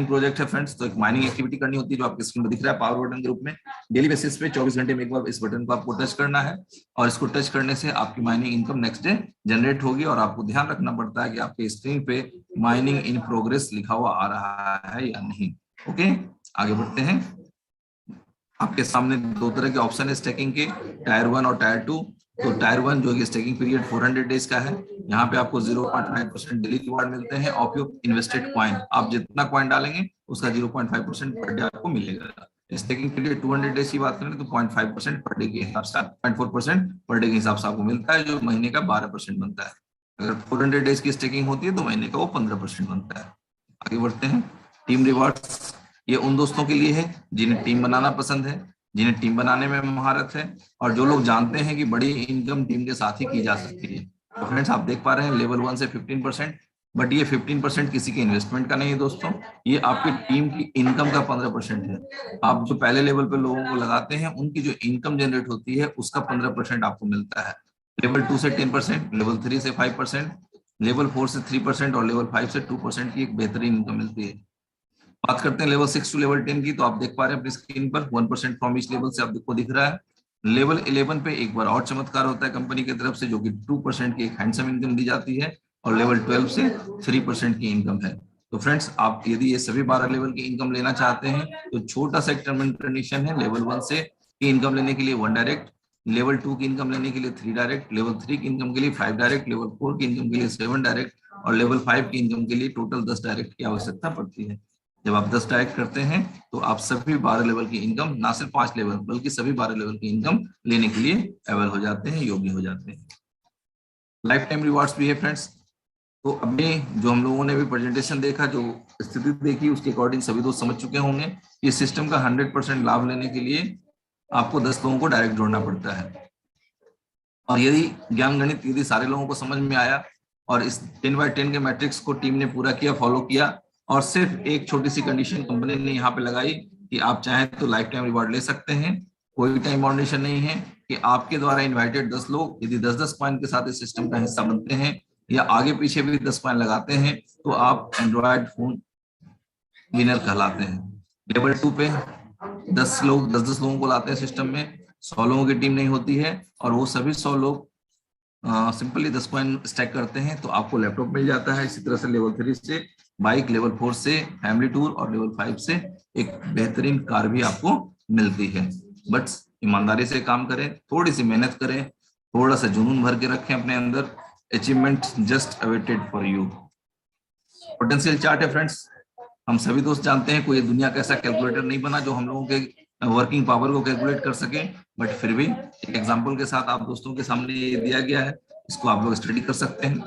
प्रोजेक्ट है फ्रेंड्स। तो एक माइनिंग एक्टिविटी करनी होती है जो आपकी स्क्रीन पर दिख रहा है पावर बटन के रूप में। डेली बेसिस पे 24 घंटे में एक बार इस बटन को आपको टच करना है और इसको टच करने से आपकी mining income next day generate होगी। और आपको ध्यान रखना पड़ता है कि आपके स्क्रीन पे माइनिंग इन प्रोग्रेस लिखा हुआ आ रहा है या नहीं। ओके, आगे बढ़ते हैं। आपके सामने दो तरह के ऑप्शन है स्टेकिंग के, टायर 1 और टायर 2। तो टायर 1 जो कि स्टेकिंग पीरियड 400 डेज का है, यहाँ पे आपको 0.5% डेली रिवार्ड मिलते हैं ऑफ योर इन्वेस्टेड कॉइन। आप जितना कॉइन डालेंगे उसका 0.5% पर डे आपको मिलेगा। स्टेकिंग पीरियड 200 डेज की बात करें तो 0.5% पर डे के हिसाब से 0.4% पर डे के हिसाब से आपको मिलता है, जो महीने का 12% बनता है। अगर 400 डेज की स्टेकिंग होती है तो महीने का वो 15% बनता है। आगे बढ़ते हैं। टीम रिवार्ड्स, ये उन दोस्तों के लिए है जिन्हें टीम बनाना पसंद है, जिन्हें टीम बनाने में महारत है और जो लोग जानते हैं कि बड़ी इनकम टीम के साथ ही की जा सकती है। तो फ्रेंड्स आप देख पा रहे हैं लेवल 1 से 15%, बट ये 15% किसी के इन्वेस्टमेंट का नहीं है दोस्तों, ये आपकी टीम की इनकम का 15% है। आप जो पहले लेवल पे लोगों को लगाते हैं उनकी जो इनकम जनरेट होती है उसका 15% आपको मिलता है। लेवल 2 से 10%, लेवल 3 से 5%, लेवल 4 से 3% और लेवल 5 से 2% की एक बेहतरीन इनकम मिलती है। बात करते हैं लेवल 6 टू लेवल 10 की, तो आप देख पा रहे हैं अपनी स्क्रीन पर 1% फ्रॉम ईच लेवल से आपको दिख रहा है। लेवल 11 पे एक बार और चमत्कार होता है कंपनी की तरफ से, जो कि 2% की एक हैंडसम इनकम दी जाती है और लेवल 12 से 3% की इनकम है। तो फ्रेंड्स आप यदि ये सभी 12 लेवल की इनकम लेना चाहते हैं तो छोटा सा एक टर्म एंड कंडीशन है। लेवल 1 से की इनकम लेने के लिए 1 डायरेक्ट, लेवल 2 की इनकम लेने के लिए 3 डायरेक्ट, लेवल 3 की इनकम के लिए 5 डायरेक्ट, लेवल 4 की इनकम के लिए 7 डायरेक्ट और लेवल 5 की इनकम के लिए टोटल 10 डायरेक्ट की आवश्यकता पड़ती है। जब आप 10 डायरेक्ट करते हैं तो आप सभी 12 लेवल की इनकम, ना सिर्फ 5 लेवल बल्कि सभी 12 लेवल की इनकम लेने के लिए एबल हो जाते हैं, योग्य हो जाते हैं। लाइफ टाइम रिवार्ड्स भी है फ्रेंड्स। तो अभी जो हम लोगों ने भी प्रेजेंटेशन देखा, जो स्थिति देखी, उसके अकॉर्डिंग सभी दोस्त समझ चुके होंगे कि सिस्टम का 100% लाभ लेने के लिए आपको 10 लोगों को डायरेक्ट जोड़ना पड़ता है। और यदि ज्ञान गणित यदि सारे लोगों को समझ में आया और इस 10x10 के मैट्रिक्स को टीम ने पूरा किया, फॉलो किया, और सिर्फ एक छोटी सी कंडीशन कंपनी ने यहाँ पे लगाई कि आप चाहें तो लाइफ टाइम रिवार्ड ले सकते हैं, कोई टाइम बाउंडेशन नहीं है, कि आपके द्वारा इन्वाइटेड 10 लोग यदि 10-10 कॉइन के साथ इस सिस्टम का हिस्सा बनते हैं या आगे पीछे भी 10 कॉइन लगाते हैं तो आप एंड्रॉयड फोन विनर कहलाते हैं। लेवल 2 पे 10 लोग 10-10 लोगों को लाते हैं सिस्टम में, 100 लोगों की टीम नहीं होती है और वो सभी 100 लोग सिंपली 10 कॉइन स्टैक करते हैं तो आपको लैपटॉप मिल जाता है। इसी तरह से लेवल 3 से बाइक, लेवल 4 से फैमिली टूर और लेवल 5 से एक बेहतरीन कार भी आपको मिलती है। बट ईमानदारी से काम करें, थोड़ी सी मेहनत करें, थोड़ा सा जुनून भर के रखें अपने अंदर। Achievement just awaited for you. Potential chart है फ्रेंड्स। हम सभी दोस्त जानते हैं कोई दुनिया का ऐसा कैलकुलेटर नहीं बना जो हम लोगों के वर्किंग पावर को कैलकुलेट कर सके, बट फिर भी एक एग्जांपल के साथ आप दोस्तों के सामने ये दिया गया है, इसको आप लोग स्टडी कर सकते हैं।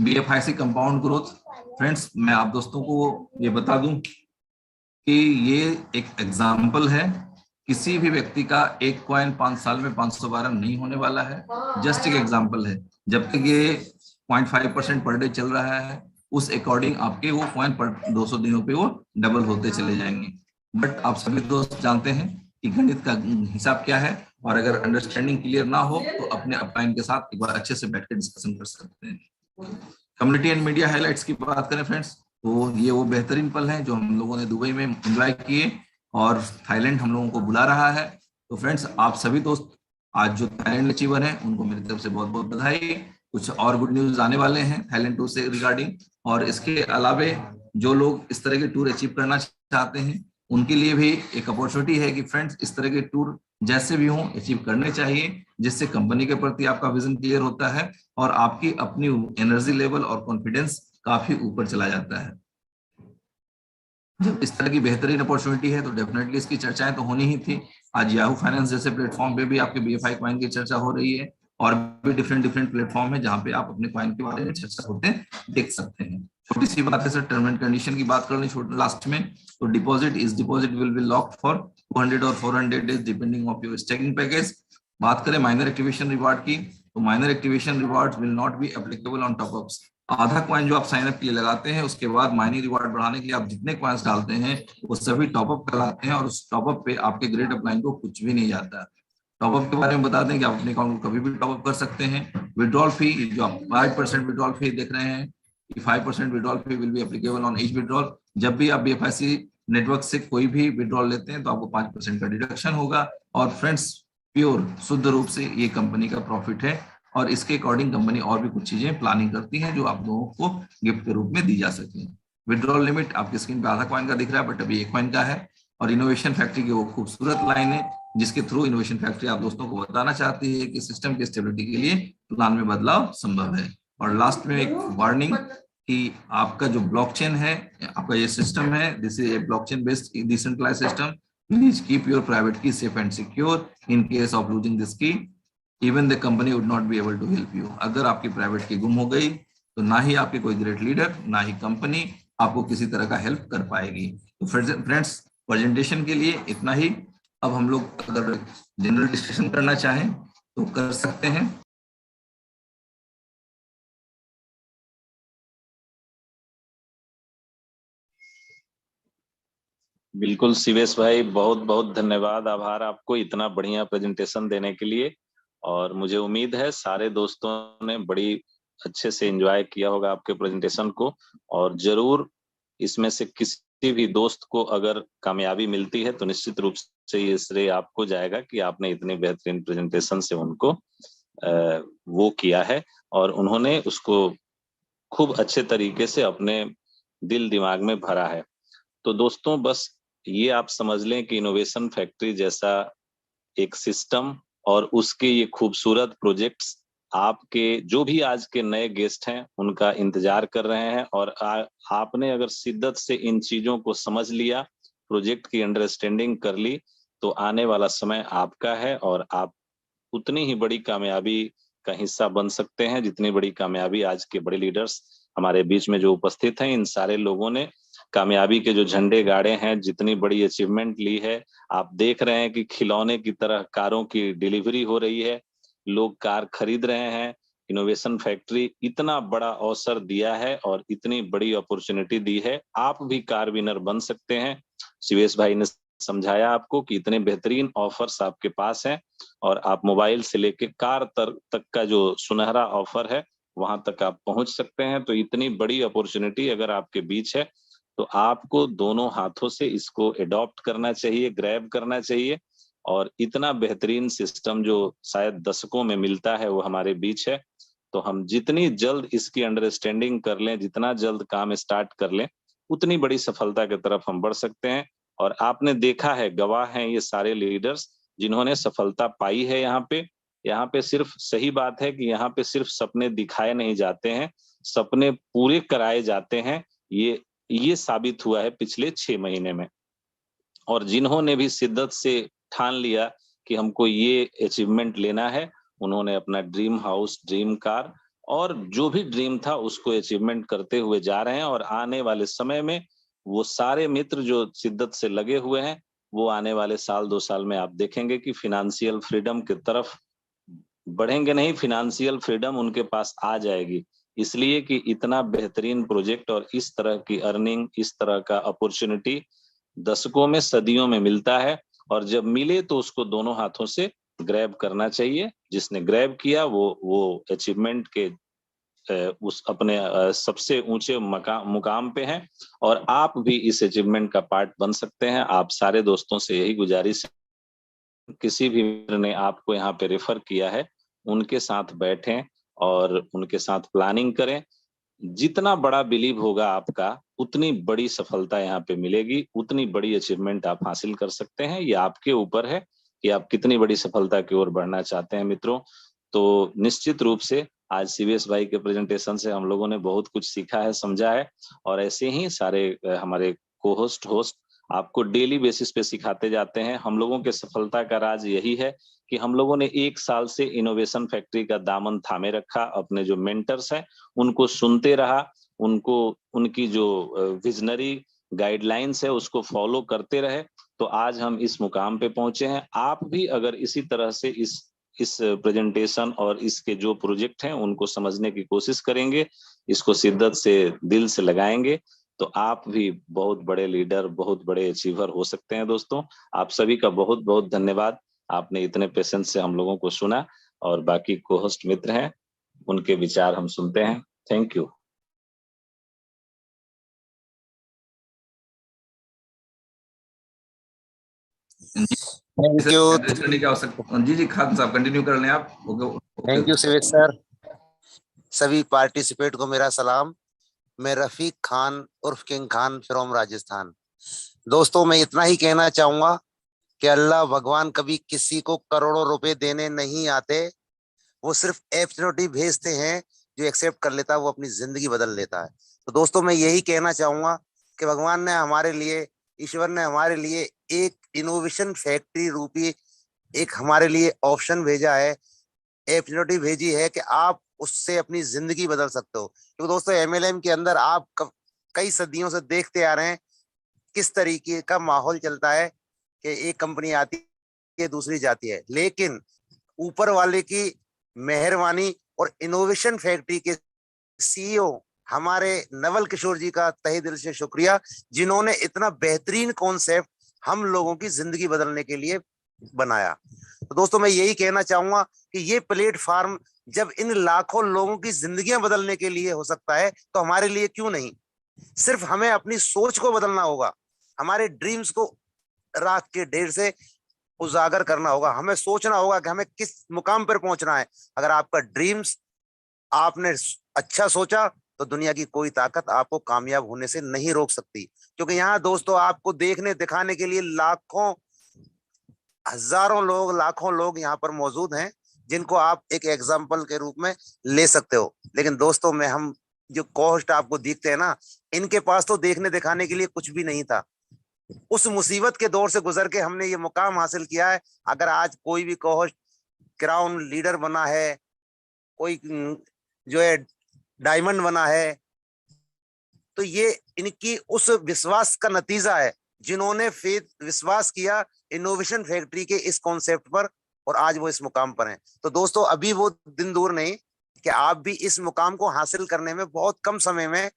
BFIC कंपाउंड ग्रोथ फ्रेंड्स, मैं आप दोस्तों को ये बता दूं कि ये एक एग्जांपल है। किसी भी व्यक्ति का एक कॉइन 5 साल में 512 नहीं होने वाला है, जस्ट एक एग्जांपल है। जब तक ये 0.5% पर डे चल रहा है उस अकॉर्डिंग आपके वो कॉइन पर 200 दिनों पे वो डबल होते चले जाएंगे। बट आप सभी दोस्त जानते हैं कि गणित का हिसाब क्या है, और अगर अंडरस्टैंडिंग क्लियर ना हो तो अपने अपलाइन के साथ एक बार अच्छे से बैठ के डिस्कशन कर सकते हैं। कम्युनिटी एंड मीडिया हाइलाइट्स की बात करें फ्रेंड्स, तो ये वो बेहतरीन पल हैं जो हम लोगों ने दुबई में एंजॉय किए और थाईलैंड हम लोगों को बुला रहा है। तो फ्रेंड्स आप सभी दोस्त आज जो थाईलैंड अचीवर हैं उनको मेरी तरफ से बहुत बहुत बधाई। कुछ और गुड न्यूज आने वाले हैं थाईलैंड टूर से रिगार्डिंग, और इसके अलावे जो लोग इस तरह के टूर अचीव करना चाहते हैं उनके लिए भी एक अपॉर्चुनिटी है कि फ्रेंड्स इस तरह के टूर जैसे भी हों अचीव करने चाहिए, जिससे कंपनी के प्रति आपका विजन क्लियर होता है और आपकी अपनी एनर्जी लेवल और कॉन्फिडेंस काफी ऊपर चला जाता है। जब इस तरह की बेहतरीन अपॉर्चुनिटी है तो डेफिनेटली इसकी चर्चाएं तो होनी ही थी। आज याहू फाइनेंस जैसे प्लेटफॉर्म पे भी आपके BFI कॉइन की चर्चा हो रही है, और भी डिफरेंट प्लेटफॉर्म है जहां पे आप अपने कॉइन के बारे में चर्चा होते देख सकते हैं। छोटी सी बात है सर, टर्म एंड कंडीशन की बात कर लें लास्ट में, तो deposit will be locked for 200 और 400 days depending of your staking package. बात करें माइनर एक्टिवेशन रिवार्ड की, तो minor activation reward will not be applicable on top ups. आधा कॉइन जो आप साइन अप के लिए लगाते हैं उसके बाद माइनिंग रिवार्ड बढ़ाने के लिए आप जितने कॉइन्स डालते हैं वो सभी टॉपअप कराते हैं, और उस टॉपअप पे आपके ग्रेड अपलाइन को कुछ भी नहीं जाता। टॉपअप के बारे में बता दें कि आप अपने अकाउंट को कभी भी टॉपअप कर सकते हैं। विड्रॉल फी, जो आप 5% विड्रॉल फी देख रहे हैं, 5% withdrawal fee will be applicable on each withdrawal. जब भी आप BFIC नेटवर्क से कोई भी विड्रॉल लेते हैं तो आपको 5% का डिडक्शन होगा। और फ्रेंड्स, प्योर शुद्ध रूप से ये कंपनी का प्रॉफिट है, और इसके अकॉर्डिंग कंपनी और भी कुछ चीजें प्लानिंग करती है जो आप लोगों को गिफ्ट के रूप में दी जा सके। विड्रॉल लिमिट आपकी स्क्रीन पे आधा कॉइन का दिख रहा है, बट अभी 1 कॉइन का है। और इनोवेशन फैक्ट्री की वो खूबसूरत लाइन है जिसके थ्रू इनोवेशन फैक्ट्री आप दोस्तों को बताना चाहती है कि सिस्टम की स्टेबिलिटी के लिए प्लान में बदलाव संभव है। और लास्ट में एक वार्निंग कि आपका जो ब्लॉकचेन है, आपका ये सिस्टम है, this is a blockchain based decentralised system. Please keep your private key safe and secure. In case of losing this key, even the company would not be able to help you. अगर आपकी private की गुम हो गई तो ना ही आपके कोई ग्रेट लीडर, ना ही कंपनी आपको किसी तरह का हेल्प कर पाएगी। तो फ्रेंड्स, प्रेजेंटेशन के लिए इतना ही। अब हम लोग अगर जनरल डिस्कशन करना चाहें तो कर सकते हैं। बिल्कुल शिवेश भाई, बहुत बहुत धन्यवाद, आभार आपको इतना बढ़िया प्रेजेंटेशन देने के लिए। और मुझे उम्मीद है सारे दोस्तों ने बड़ी अच्छे से एंजॉय किया होगा आपके प्रेजेंटेशन को। और जरूर इसमें से किसी भी दोस्त को अगर कामयाबी मिलती है तो निश्चित रूप से ये श्रेय आपको जाएगा कि आपने इतने बेहतरीन प्रेजेंटेशन से उनको वो किया है और उन्होंने उसको खूब अच्छे तरीके से अपने दिल दिमाग में भरा है। तो दोस्तों, बस ये आप समझ लें कि इनोवेशन फैक्ट्री जैसा एक सिस्टम और उसके ये खूबसूरत प्रोजेक्ट्स आपके जो भी आज के नए गेस्ट हैं उनका इंतजार कर रहे हैं। और आपने अगर शिद्दत से इन चीजों को समझ लिया, प्रोजेक्ट की अंडरस्टैंडिंग कर ली, तो आने वाला समय आपका है और आप उतनी ही बड़ी कामयाबी का हिस्सा बन सकते हैं जितनी बड़ी कामयाबी आज के बड़े लीडर्स हमारे बीच में जो उपस्थित हैं, इन सारे लोगों ने कामयाबी के जो झंडे गाड़े हैं, जितनी बड़ी अचीवमेंट ली है। आप देख रहे हैं कि खिलौने की तरह कारों की डिलीवरी हो रही है, लोग कार खरीद रहे हैं। इनोवेशन फैक्ट्री इतना बड़ा अवसर दिया है और इतनी बड़ी अपॉर्चुनिटी दी है, आप भी कार विनर बन सकते हैं। शिवेश भाई ने समझाया आपको कि इतने बेहतरीन ऑफर्स आपके पास हैं और आप मोबाइल से लेके कार तक का जो सुनहरा ऑफर है वहां तक आप पहुंच सकते हैं। तो इतनी बड़ी अपॉर्चुनिटी अगर आपके बीच है तो आपको दोनों हाथों से इसको अडॉप्ट करना चाहिए, ग्रैब करना चाहिए। और इतना बेहतरीन सिस्टम जो शायद दशकों में मिलता है वो हमारे बीच है। तो हम जितनी जल्द इसकी अंडरस्टैंडिंग कर लें, जितना जल्द काम स्टार्ट कर लें, उतनी बड़ी सफलता की तरफ हम बढ़ सकते हैं। और आपने देखा है, गवाह हैं ये सारे लीडर्स जिन्होंने सफलता पाई है। यहाँ पे सिर्फ सही बात है कि यहाँ पे सिर्फ सपने दिखाए नहीं जाते हैं, सपने पूरे कराए जाते हैं। ये साबित हुआ है पिछले 6 महीने में। और जिन्होंने भी शिद्दत से ठान लिया कि हमको ये अचीवमेंट लेना है, उन्होंने अपना ड्रीम हाउस, ड्रीम कार और जो भी ड्रीम था उसको अचीवमेंट करते हुए जा रहे हैं। और आने वाले समय में वो सारे मित्र जो शिद्दत से लगे हुए हैं, वो आने वाले साल 2 साल में आप देखेंगे कि फिनेंशियल फ्रीडम की तरफ बढ़ेंगे, नहीं फिनेंशियल फ्रीडम उनके पास आ जाएगी। इसलिए कि इतना बेहतरीन प्रोजेक्ट और इस तरह की अर्निंग, इस तरह का अपॉर्चुनिटी दशकों में, सदियों में मिलता है। और जब मिले तो उसको दोनों हाथों से ग्रैब करना चाहिए। जिसने ग्रैब किया वो अचीवमेंट के उस अपने सबसे ऊंचे मुकाम पे हैं। और आप भी इस अचीवमेंट का पार्ट बन सकते हैं। आप सारे दोस्तों से यही गुजारिश, किसी भी मित्र ने आपको यहाँ पे रेफर किया है उनके साथ बैठें और उनके साथ प्लानिंग करें। जितना बड़ा बिलीव होगा आपका, उतनी बड़ी सफलता यहाँ पे मिलेगी, उतनी बड़ी अचीवमेंट आप हासिल कर सकते हैं। ये आपके ऊपर है कि आप कितनी बड़ी सफलता की ओर बढ़ना चाहते हैं मित्रों। तो निश्चित रूप से आज शिवेश भाई के प्रेजेंटेशन से हम लोगों ने बहुत कुछ सीखा है, समझा है। और ऐसे ही सारे हमारे होस्ट आपको डेली बेसिस पे सिखाते जाते हैं। हम लोगों के सफलता का राज यही है कि हम लोगों ने 1 साल से इनोवेशन फैक्ट्री का दामन थामे रखा, अपने जो मेंटर्स हैं उनको सुनते रहा, उनको उनकी जो विजनरी गाइडलाइंस है उसको फॉलो करते रहे, तो आज हम इस मुकाम पे पहुंचे हैं। आप भी अगर इसी तरह से इस प्रेजेंटेशन और इसके जो प्रोजेक्ट हैं उनको समझने की कोशिश करेंगे, इसको शिद्दत से दिल से लगाएंगे, तो आप भी बहुत बड़े लीडर, बहुत बड़े अचीवर हो सकते हैं। दोस्तों, आप सभी का बहुत बहुत धन्यवाद। आपने इतने पेशेंस से हम लोगों को सुना, और बाकी को होस्ट मित्र हैं, उनके विचार हम सुनते हैं। Thank you. Thank you. Address करने की आवश्यकता। जी खान साहब कंटिन्यू कर लें आप। Thank you Shivesh sir. सभी पार्टिसिपेट को मेरा सलाम। मैं रफीक खान उर्फ किंग खान फ्रॉम राजस्थान। दोस्तों, मैं इतना ही कहना चाहूंगा कि अल्लाह भगवान कभी किसी को करोड़ों रुपए देने नहीं आते, वो सिर्फ अपॉर्चुनिटी भेजते हैं, जो एक्सेप्ट कर लेता है वो अपनी जिंदगी बदल लेता है। तो दोस्तों, मैं यही कहना चाहूंगा कि भगवान ने हमारे लिए, ईश्वर ने हमारे लिए एक इनोवेशन फैक्ट्री रूपी एक हमारे लिए ऑप्शन भेजा है, अपॉर्चुनिटी भेजी है कि आप उससे अपनी जिंदगी बदल सकते हो। क्योंकि दोस्तों, एमएलएम के अंदर आप कई सदियों से देखते आ रहे हैं किस तरीके का माहौल चलता है कि एक कंपनी आती है दूसरी जाती है, लेकिन ऊपर वाले की मेहरबानी और इनोवेशन फैक्ट्री के सीईओ हमारे नवल किशोर जी का तहे दिल से शुक्रिया, जिन्होंने इतना बेहतरीन कॉन्सेप्ट हम लोगों की जिंदगी बदलने के लिए बनाया। तो दोस्तों, मैं यही कहना चाहूंगा कि ये प्लेटफॉर्म जब इन लाखों लोगों की जिंदगियां बदलने के लिए हो सकता है, तो हमारे लिए क्यों नहीं। सिर्फ हमें अपनी सोच को बदलना होगा, हमारे ड्रीम्स को रात के ढेर से उजागर करना होगा, हमें सोचना होगा कि हमें किस मुकाम पर पहुंचना है। अगर आपका ड्रीम्स आपने अच्छा सोचा तो दुनिया की कोई ताकत आपको कामयाब होने से नहीं रोक सकती। क्योंकि यहाँ दोस्तों, आपको देखने दिखाने के लिए लाखों हजारों लोग, लाखों लोग यहाँ पर मौजूद हैं, जिनको आप एक एग्जाम्पल के रूप में ले सकते हो। लेकिन दोस्तों, मैं हम जो कोहोस्ट आपको दिखते हैं ना, इनके पास तो देखने दिखाने के लिए कुछ भी नहीं था। उस मुसीबत के दौर से गुजर के हमने ये मुकाम हासिल किया है। अगर आज कोई भी कोहोस्ट क्राउन लीडर बना है, कोई जो है डायमंड बना है, तो ये इनकी उस विश्वास का नतीजा है, जिन्होंने विश्वास किया इनोवेशन फैक्ट्री के इस कॉन्सेप्ट पर, और आज वो इस मुकाम पर हैं। तो दोस्तों, अभी वो दिन दूर नहीं कि आप भी इस मुकाम को हासिल करने में बहुत कम समय में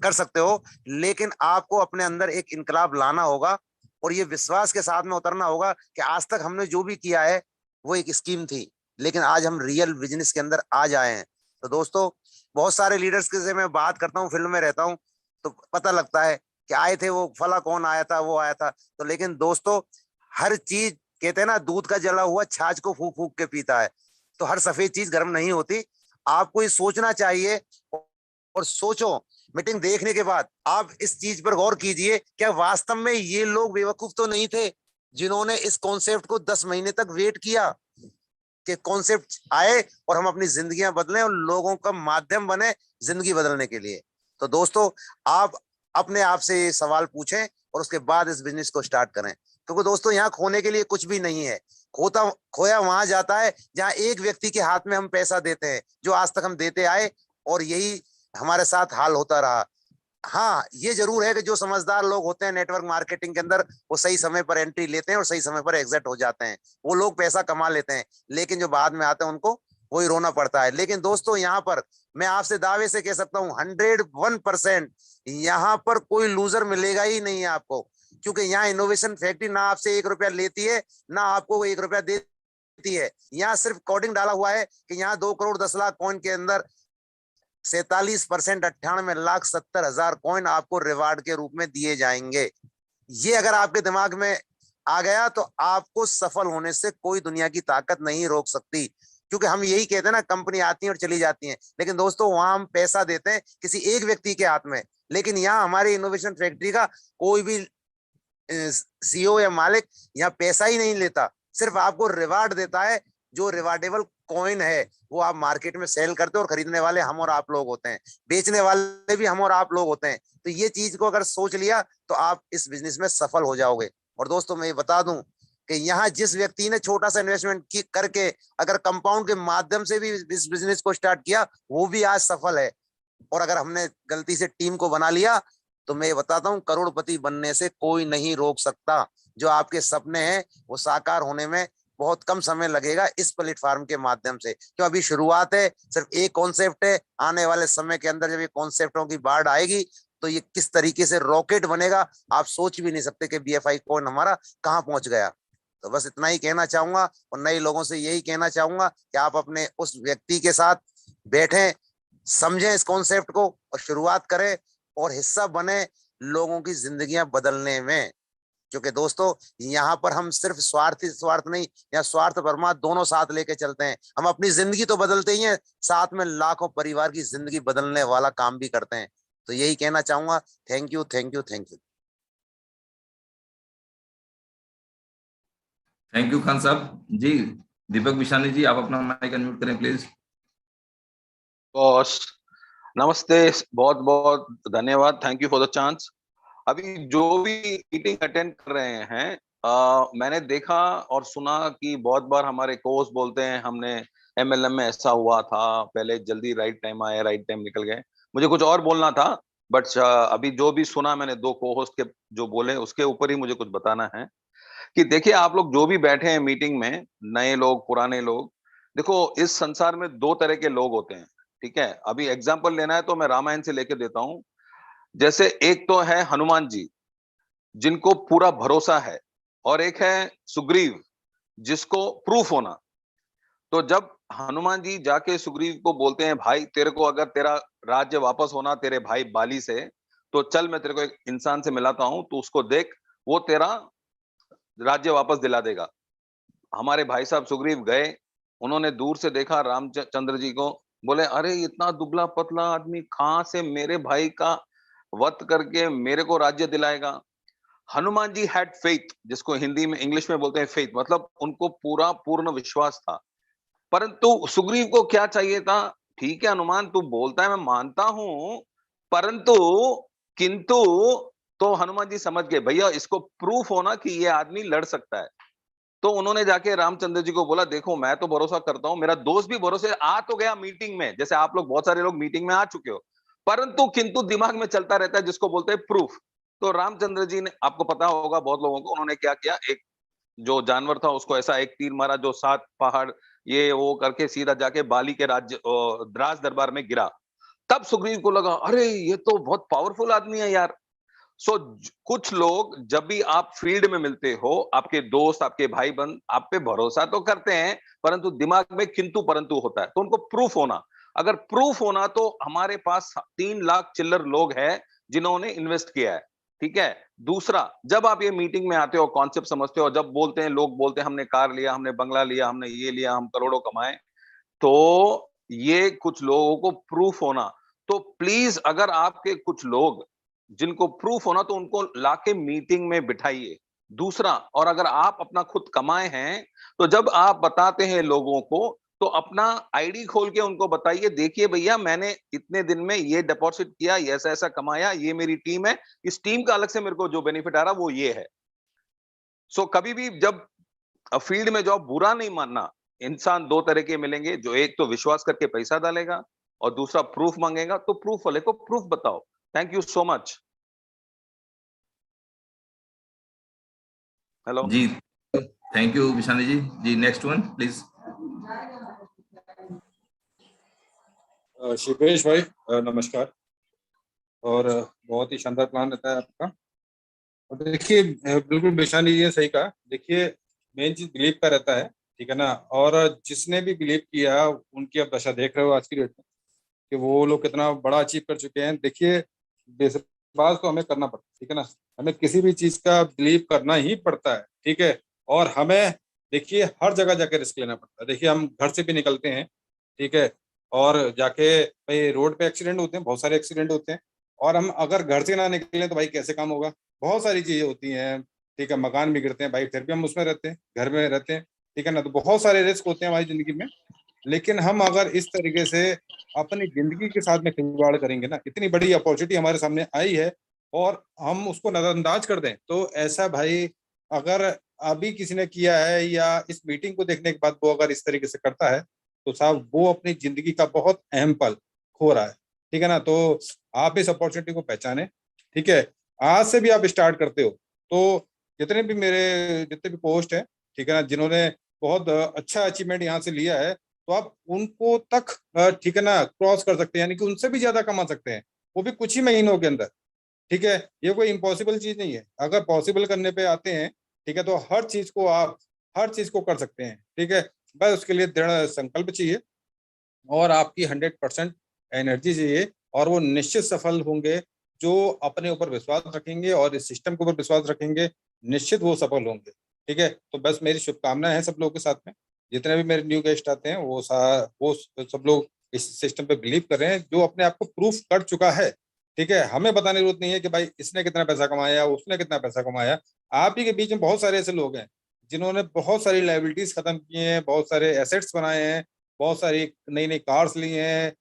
कर सकते हो, लेकिन आपको अपने अंदर एक इनकलाब लाना होगा और ये विश्वास के साथ में उतरना होगा कि आज तक हमने जो भी किया है वो एक स्कीम थी, लेकिन आज हम रियल बिजनेस के अंदर आ जाए हैं। तो दोस्तों, बहुत सारे लीडर्स के से मैं बात करता हूँ, फील्ड में रहता हूँ, तो पता लगता है कि आए थे वो फला कौन आया था, वो आया था। तो लेकिन दोस्तों, हर चीज कहते हैं ना, दूध का जला हुआ छाछ को फूक फूक के पीता है, तो हर सफेद चीज गर्म नहीं होती। आपको ये सोचना चाहिए, और सोचो, मीटिंग देखने के बाद आप इस चीज पर गौर कीजिए, क्या वास्तव में ये लोग बेवकूफ तो नहीं थे जिन्होंने इस कॉन्सेप्ट को 10 महीने तक वेट किया कि कॉन्सेप्ट आए और हम अपनी जिंदगियां बदलें और लोगों का माध्यम बने जिंदगी बदलने के लिए। तो दोस्तों, आप अपने आप से ये सवाल पूछें और उसके बाद इस बिजनेस को स्टार्ट करें। क्योंकि दोस्तों, यहाँ खोने के लिए कुछ भी नहीं है। खोया वहां जाता है जहां एक व्यक्ति के हाथ में हम पैसा देते हैं, जो आज तक हम देते आए, और यही हमारे साथ हाल होता रहा। हाँ, ये जरूर है कि जो समझदार लोग होते हैं नेटवर्क मार्केटिंग के अंदर, वो सही समय पर एंट्री लेते हैं और सही समय पर एग्जिट हो जाते हैं, वो लोग पैसा कमा लेते हैं। लेकिन जो बाद में आते हैं उनको वही रोना पड़ता है। लेकिन दोस्तों, यहाँ पर मैं आपसे दावे से कह सकता हूँ 101% यहाँ पर कोई लूजर मिलेगा ही नहीं है आपको। क्योंकि यहाँ इनोवेशन फैक्ट्री ना आपसे 1 रुपया लेती है, ना आपको 1 रुपया देती है। यहाँ सिर्फ कोडिंग डाला हुआ है कि यहाँ 2 करोड़ 10 लाख कॉइन के अंदर 47% 98,70,000 कॉइन आपको रिवार्ड के रूप में दिए जाएंगे। ये अगर आपके दिमाग में आ गया तो आपको सफल होने से कोई दुनिया की ताकत नहीं रोक सकती। क्योंकि हम यही कहते हैं ना, कंपनी आती है और चली जाती है, लेकिन दोस्तों वहां हम पैसा देते हैं किसी एक व्यक्ति के हाथ में। लेकिन यहाँ हमारे इनोवेशन फैक्ट्री का कोई भी सीईओ या मालिक यहाँ पैसा ही नहीं लेता, सिर्फ आपको रिवार्ड देता है। जो रिवार्डेबल कॉइन है वो आप मार्केट में सेल करते हो, और खरीदने वाले हम और आप लोग होते हैं, बेचने वाले भी हम और आप लोग होते हैं। तो ये चीज को अगर सोच लिया तो आप इस बिजनेस में सफल हो जाओगे। और दोस्तों, मैं ये बता दूं कि यहाँ जिस व्यक्ति ने छोटा सा इन्वेस्टमेंट करके अगर कंपाउंड के माध्यम से भी इस बिजनेस को स्टार्ट किया, वो भी आज सफल है। और अगर हमने गलती से टीम को बना लिया, तो मैं बताता हूँ, करोड़पति बनने से कोई नहीं रोक सकता। जो आपके सपने हैं वो साकार होने में बहुत कम समय लगेगा इस प्लेटफॉर्म के माध्यम से। क्यों, अभी शुरुआत है, सिर्फ एक कॉन्सेप्ट है। आने वाले समय के अंदर जब ये कॉन्सेप्टों की बाढ़ आएगी, तो ये किस तरीके से रॉकेट बनेगा आप सोच भी नहीं सकते कि BFI कॉइन हमारा कहाँ पहुंच गया। तो बस इतना ही कहना चाहूंगा और नए लोगों से यही कहना चाहूंगा कि आप अपने उस व्यक्ति के साथ बैठें, समझें इस कॉन्सेप्ट को और शुरुआत करें और हिस्सा बने लोगों की जिंदगियां बदलने में। क्योंकि दोस्तों यहाँ पर हम सिर्फ स्वार्थ नहीं या स्वार्थ परमार्थ दोनों साथ लेके चलते हैं। हम अपनी जिंदगी तो बदलते ही हैं, साथ में लाखों परिवार की जिंदगी बदलने वाला काम भी करते हैं। तो यही कहना चाहूंगा। Thank you, thank you, thank you. Thank you Khan साहब जी। दीपक बिशानी जी, आप अपना माइक अनम्यूट करें प्लीज। बॉस नमस्ते, बहुत बहुत धन्यवाद, thank you for the chance. अभी जो भी मीटिंग अटेंड कर रहे हैं, मैंने देखा और सुना कि बहुत बार हमारे कोच बोलते हैं हमने एमएलएम में ऐसा हुआ था, पहले जल्दी राइट टाइम आया, राइट टाइम निकल गए। मुझे कुछ और बोलना था, बट अभी जो भी सुना मैंने दो को होस्ट के जो बोले उसके ऊपर ही मुझे कुछ बताना है। कि देखिए आप लोग जो भी बैठे हैं मीटिंग में, नए लोग पुराने लोग, देखो इस संसार में दो तरह के लोग होते हैं, ठीक है। अभी एग्जाम्पल लेना है तो मैं रामायण से लेके देता हूं। जैसे एक तो है हनुमान जी जिनको पूरा भरोसा है, और एक है सुग्रीव जिसको प्रूफ होना। तो जब हनुमान जी जाके सुग्रीव को बोलते हैं भाई तेरे को अगर तेरा राज्य वापस होना तेरे भाई बाली से, तो चल मैं तेरे को एक इंसान से मिलाता हूं, तो उसको देख, वो तेरा राज्य वापस दिला देगा। हमारे भाई साहब सुग्रीव गए, उन्होंने दूर से देखा रामचंद्र जी को, बोले अरे इतना दुबला पतला आदमी कहां से मेरे भाई का वध करके मेरे को राज्य दिलाएगा। हनुमान जी हैड फेथ, जिसको हिंदी में इंग्लिश में बोलते हैं फेथ, मतलब उनको पूरा पूर्ण विश्वास था। परंतु सुग्रीव को क्या चाहिए था, ठीक है हनुमान तू बोलता है मैं मानता हूं, परंतु किंतु, तो हनुमान जी समझ गए भैया इसको प्रूफ होना कि ये आदमी लड़ सकता है। तो उन्होंने जाके रामचंद्र जी को बोला देखो मैं तो भरोसा करता हूं, मेरा दोस्त भी भरोसे आ तो गया मीटिंग में, जैसे आप लोग बहुत सारे लोग मीटिंग में आ चुके हो, परंतु किंतु दिमाग में चलता रहता है जिसको बोलते हैं प्रूफ। तो रामचंद्र जी ने, आपको पता होगा बहुत लोगों को, उन्होंने क्या किया, एक जो जानवर था उसको ऐसा एक तीर मारा जो 7 पहाड़ ये वो करके सीधा जाके बाली के राज्य द्रास दरबार में गिरा। तब सुग्रीव को लगा अरे ये तो बहुत पावरफुल आदमी है यार। सो कुछ लोग जब भी आप फील्ड में मिलते हो, आपके दोस्त आपके भाई बंद आप पे भरोसा तो करते हैं, परंतु दिमाग में किंतु परंतु होता है, तो उनको प्रूफ होना। अगर प्रूफ होना तो हमारे पास 3 लाख चिल्लर लोग हैं जिन्होंने इन्वेस्ट किया है, ठीक है। दूसरा, जब आप ये मीटिंग में आते हो कॉन्सेप्ट समझते हो, जब बोलते हैं लोग बोलते हैं हमने कार लिया, हमने बंगला लिया, हमने ये लिया, हम करोड़ों कमाए, तो ये कुछ लोगों को प्रूफ होना। तो प्लीज अगर आपके कुछ लोग जिनको प्रूफ होना तो उनको लाके मीटिंग में बिठाइए। दूसरा, और अगर आप अपना खुद कमाए हैं तो जब आप बताते हैं लोगों को तो अपना आईडी खोल के उनको बताइए देखिए भैया मैंने इतने दिन में ये डिपॉजिट किया, ये ऐसा ऐसा कमाया, ये मेरी टीम है, इस टीम का अलग से मेरे को जो बेनिफिट आ रहा वो ये है। सो कभी भी जब फील्ड में जाओ बुरा नहीं मानना। इंसान दो तरह के मिलेंगे, जो एक तो विश्वास करके पैसा डालेगा और दूसरा प्रूफ मांगेगा, तो प्रूफ वाले को प्रूफ बताओ। Thank you so much. Hello जी, थैंक यू बिशानी जी। जी नेक्स्ट वन प्लीज। शिवेश भाई नमस्कार, और बहुत ही शानदार प्लान रहता है आपका। और देखिए बिल्कुल बिशानी जी ने सही कहा। देखिए मेन चीज बिलीव का रहता है, ठीक है ना। और जिसने भी बिलीव किया उनकी अब दशा देख रहे हो आज की डेट में कि वो लोग कितना बड़ा अचीव कर चुके हैं। देखिए विश्वास तो हमें करना पड़ता है, ठीक है ना। हमें किसी भी चीज का बिलीव करना ही पड़ता है, ठीक है। और हमें देखिए हर जगह जाके रिस्क लेना पड़ता है। देखिए हम घर से भी निकलते हैं, ठीक है, और जाके भाई रोड पे एक्सीडेंट होते हैं, बहुत सारे एक्सीडेंट होते हैं, और हम अगर घर से ना निकलें तो भाई कैसे काम होगा। बहुत सारी चीजें होती हैं, ठीक है। मकान भी गिरते हैं भाई, फिर भी हम उसमें रहते हैं, घर में रहते हैं, ठीक है ना। तो बहुत सारे रिस्क होते हैं हमारी जिंदगी में। लेकिन हम अगर इस तरीके से अपनी जिंदगी के साथ में खिलवाड़ करेंगे ना, इतनी बड़ी अपॉर्चुनिटी हमारे सामने आई है और हम उसको नजरअंदाज कर दें, तो ऐसा भाई अगर अभी किसी ने किया है या इस मीटिंग को देखने के बाद वो अगर इस तरीके से करता है तो साहब वो अपनी जिंदगी का बहुत अहम पल खो रहा है, ठीक है ना। तो आप इस अपॉर्चुनिटी को पहचाने, ठीक है। आज से भी आप स्टार्ट करते हो तो जितने भी पोस्ट है, ठीक है ना, जिन्होंने बहुत अच्छा अचीवमेंट यहाँ से लिया है, तो आप उनको तक ठीक है ना क्रॉस कर सकते हैं, यानी कि उनसे भी ज्यादा कमा सकते हैं, वो भी कुछ ही महीनों के अंदर, ठीक है। ये कोई इम्पॉसिबल चीज नहीं है। अगर पॉसिबल करने पे आते हैं, ठीक है, तो हर चीज को आप हर चीज को कर सकते हैं। ठीक है, बस उसके लिए दृढ़ संकल्प चाहिए और आपकी 100% एनर्जी चाहिए, और वो निश्चित सफल होंगे। जो अपने ऊपर विश्वास रखेंगे और इस सिस्टम के ऊपर विश्वास रखेंगे, निश्चित वो सफल होंगे। ठीक है, तो बस मेरी शुभकामनाएं हैं सब लोगों के साथ में। जितने भी मेरे न्यू गेस्ट आते हैं वो सब लोग इस सिस्टम पे बिलीव कर रहे हैं, जो अपने आप को प्रूफ कर चुका है। ठीक है, हमें बताने की जरूरत नहीं है कि भाई इसने कितना पैसा कमाया, उसने कितना पैसा कमाया। आप ही के बीच में बहुत सारे ऐसे लोग हैं जिन्होंने बहुत सारी लाइबिलिटीज खत्म की हैं, बहुत सारे एसेट्स बनाए हैं, बहुत सारी नई नई कार्स ली हैं,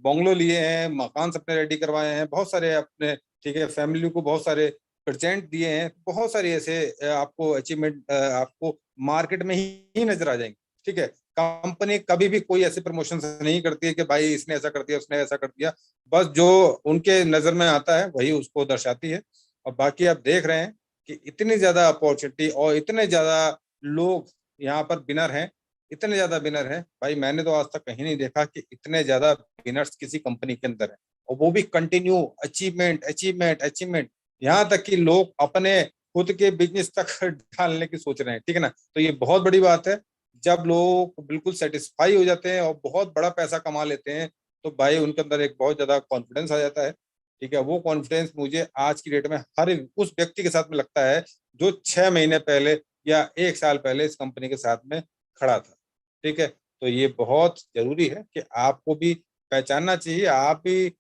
बंगलो लिए हैं, मकान अपने रेडी करवाए हैं, बहुत सारे अपने, ठीक है, फैमिली को बहुत सारे प्रेजेंट दिए हैं। बहुत सारे ऐसे आपको अचीवमेंट आपको मार्केट में ही नजर आ जाएंगे। ठीक है, कंपनी कभी भी कोई ऐसे प्रमोशन नहीं करती है कि भाई इसने ऐसा कर दिया, उसने ऐसा कर दिया। बस जो उनके नजर में आता है वही उसको दर्शाती है। और बाकी आप देख रहे हैं कि इतनी ज्यादा अपॉर्चुनिटी और इतने ज्यादा लोग यहाँ पर विनर हैं, इतने ज्यादा विनर हैं। भाई मैंने तो आज तक कहीं नहीं देखा कि इतने ज्यादा विनर्स किसी कंपनी के अंदर है, और वो भी कंटिन्यू अचीवमेंट अचीवमेंट अचीवमेंट। यहाँ तक कि लोग अपने खुद के बिजनेस तक डालने की सोच रहे हैं। ठीक है ना, तो ये बहुत बड़ी बात है। जब लोग बिल्कुल सेटिस्फाई हो जाते हैं और बहुत बड़ा पैसा कमा लेते हैं, तो भाई उनके अंदर एक बहुत ज्यादा कॉन्फिडेंस आ जाता है। ठीक है, वो कॉन्फिडेंस मुझे आज की डेट में हर उस व्यक्ति के साथ में लगता है जो 6 महीने पहले या 1 साल पहले इस कंपनी के साथ में खड़ा था। ठीक है, तो ये बहुत जरूरी है कि आपको भी पहचानना चाहिए, आप भी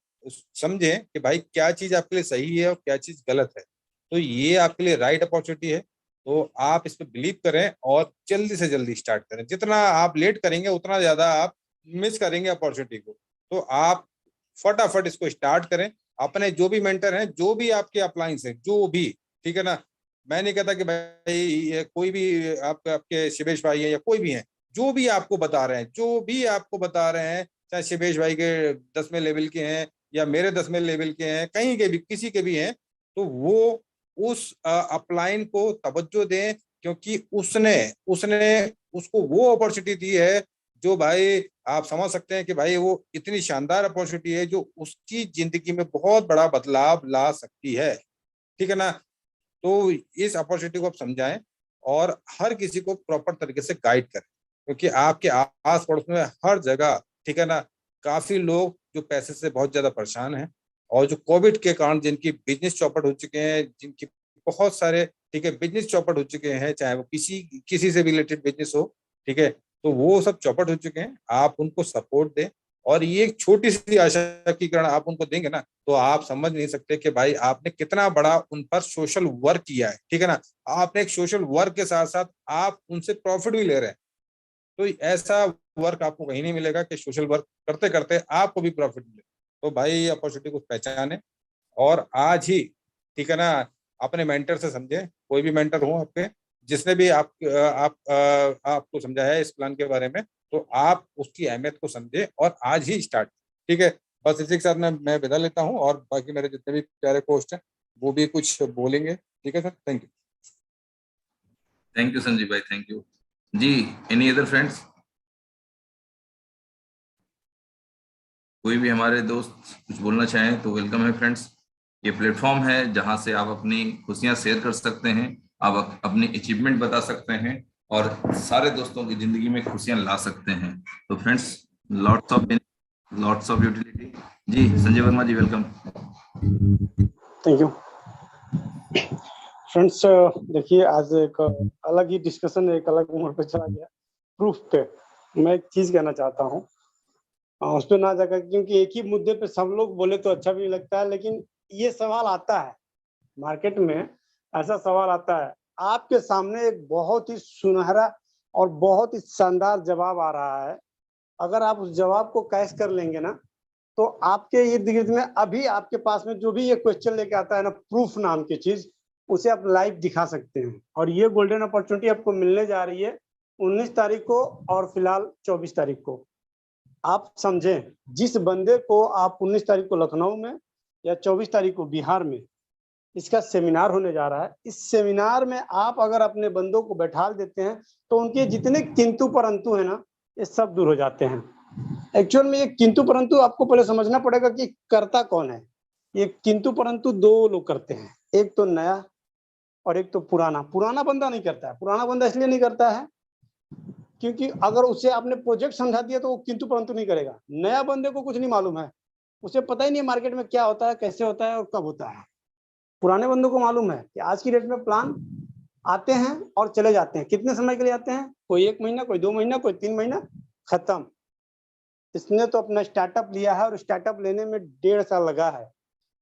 समझें कि भाई क्या चीज आपके लिए सही है और क्या चीज गलत है। तो ये आपके लिए राइट अपॉर्चुनिटी है, तो आप इस पर बिलीव करें और जल्दी से जल्दी स्टार्ट करें। जितना आप लेट करेंगे उतना ज्यादा आप मिस करेंगे अपॉर्चुनिटी को। तो आप फटाफट इसको स्टार्ट करें। अपने जो भी मेंटर हैं, जो भी आपके अपलाइंस हैं, जो भी, ठीक है ना, मैं नहीं कहता कि भाई कोई भी आपके शिवेश भाई है या कोई भी है, जो भी आपको बता रहे हैं, जो भी आपको बता रहे हैं, चाहे शिवेश भाई के 10वें लेवल के हैं या मेरे 10वें लेवल के हैं, कहीं के भी किसी के भी हैं, तो वो उस अपलाइन को तवज्जो दें, क्योंकि उसने उसने उसको वो अपॉर्चुनिटी दी है जो भाई आप समझ सकते हैं कि भाई वो इतनी शानदार अपॉर्चुनिटी है जो उसकी जिंदगी में बहुत बड़ा बदलाव ला सकती है। ठीक है ना, तो इस अपॉर्चुनिटी को आप समझाएं और हर किसी को प्रॉपर तरीके से गाइड करें, क्योंकि आपके आस पड़ोस में हर जगह, ठीक है ना, काफी लोग जो पैसे से बहुत ज्यादा परेशान हैं, और जो कोविड के कारण जिनकी बिजनेस चौपट हो चुके हैं, जिनकी बहुत सारे, ठीक है, बिजनेस चौपट हो चुके हैं, चाहे वो किसी से रिलेटेड बिजनेस हो। ठीक है, तो वो सब चौपट हो चुके हैं। आप उनको सपोर्ट दें, और ये एक छोटी सी आशा की किरण आप उनको देंगे ना, तो आप समझ नहीं सकते कि भाई आपने कितना बड़ा उन पर सोशल वर्क किया है। ठीक है ना, आपने एक सोशल वर्क के साथ साथ आप उनसे प्रॉफिट भी ले रहे हैं। तो ऐसा वर्क आपको कहीं नहीं मिलेगा कि सोशल वर्क करते करते आपको भी प्रॉफिट मिले। तो भाई अपॉर्चुनिटी को पहचाने और आज ही, ठीक है ना, अपने मेंटर से समझे, कोई भी मेंटर हो आपके, जिसने भी आपको समझाया है इस प्लान के बारे में, तो आप उसकी अहमियत को समझे और आज ही स्टार्ट। ठीक है, बस इसी के साथ मैं विदा लेता हूँ, और बाकी मेरे जितने भी प्यारे पोस्ट हैं वो भी कुछ बोलेंगे। ठीक है sir, thank you. Thank you Sanjeev भाई, थैंक यू जी। Any other friends? कोई भी हमारे दोस्त कुछ बोलना चाहें तो वेलकम है फ्रेंड्स। ये प्लेटफॉर्म है जहां से आप अपनी खुशियां शेयर कर सकते हैं, आप अपनी अचीवमेंट बता सकते हैं और सारे दोस्तों की जिंदगी में खुशियां ला सकते हैं। तो फ्रेंड्स, लॉट्स ऑफ यूटिलिटी जी। Sanjay Verma ji, welcome. Thank you friends. देखिए, आज एक अलग ही डिस्कशन एक अलग मोड़ पे चला गया। प्रूफ पे मैं एक चीज कहना चाहता हूँ, उस पर ना जाकर, क्योंकि एक ही मुद्दे पे सब लोग बोले तो अच्छा भी लगता है, लेकिन ये सवाल आता है मार्केट में, ऐसा सवाल आता है, आपके सामने एक बहुत ही सुनहरा और बहुत ही शानदार जवाब आ रहा है। अगर आप उस जवाब को कैच कर लेंगे ना, तो आपके इर्द गिर्द में अभी आपके पास में जो भी ये क्वेश्चन लेके आता है ना, प्रूफ नाम की चीज, उसे आप लाइव दिखा सकते हैं। और ये गोल्डन अपॉर्चुनिटी आपको मिलने जा रही है 19 तारीख को और फिलहाल 24 तारीख को। आप समझें, जिस बंदे को आप 19 तारीख को लखनऊ में या 24 तारीख को बिहार में इसका सेमिनार होने जा रहा है, इस सेमिनार में आप अगर अपने बंदों को बैठा देते हैं तो उनके जितने किंतु परंतु है ना, ये सब दूर हो जाते हैं। एक्चुअल में ये किंतु परंतु आपको पहले समझना पड़ेगा कि करता कौन है। ये किंतु परंतु दो लोग करते हैं, एक तो नया और एक तो पुराना। पुराना बंदा नहीं करता है। पुराना बंदा इसलिए नहीं करता है क्योंकि अगर उसे आपने प्रोजेक्ट समझा दिया तो वो किंतु परंतु नहीं करेगा। नया बंदे को कुछ नहीं मालूम है, उसे पता ही नहीं मार्केट में क्या होता है, कैसे होता है और कब होता है। पुराने बंदों को मालूम है कि आज की डेट में प्लान आते हैं और चले जाते हैं। कितने समय के लिए आते हैं? कोई 1 महीना, कोई 2 महीना, कोई 3 महीना, खत्म। इसने तो अपना स्टार्टअप लिया है और स्टार्टअप लेने में 1.5 साल लगा है,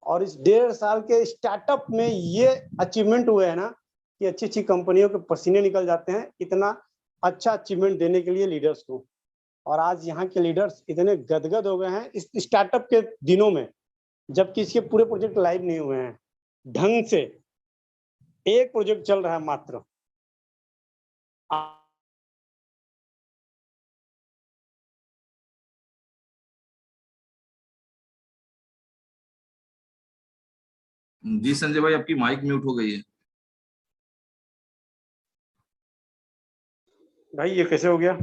और इस 1.5 साल के स्टार्टअप में ये अचीवमेंट हुए है ना कि अच्छी अच्छी कंपनियों के पसीने निकल जाते हैं, इतना अच्छा अचीवमेंट देने के लिए लीडर्स को। और आज यहाँ के लीडर्स इतने गदगद हो गए हैं इस स्टार्टअप के दिनों में, जबकि इसके पूरे प्रोजेक्ट लाइव नहीं हुए हैं ढंग से। एक प्रोजेक्ट चल रहा है मात्र। जी संजय भाई, आपकी माइक म्यूट हो गई है। भाई ये कैसे हो गया?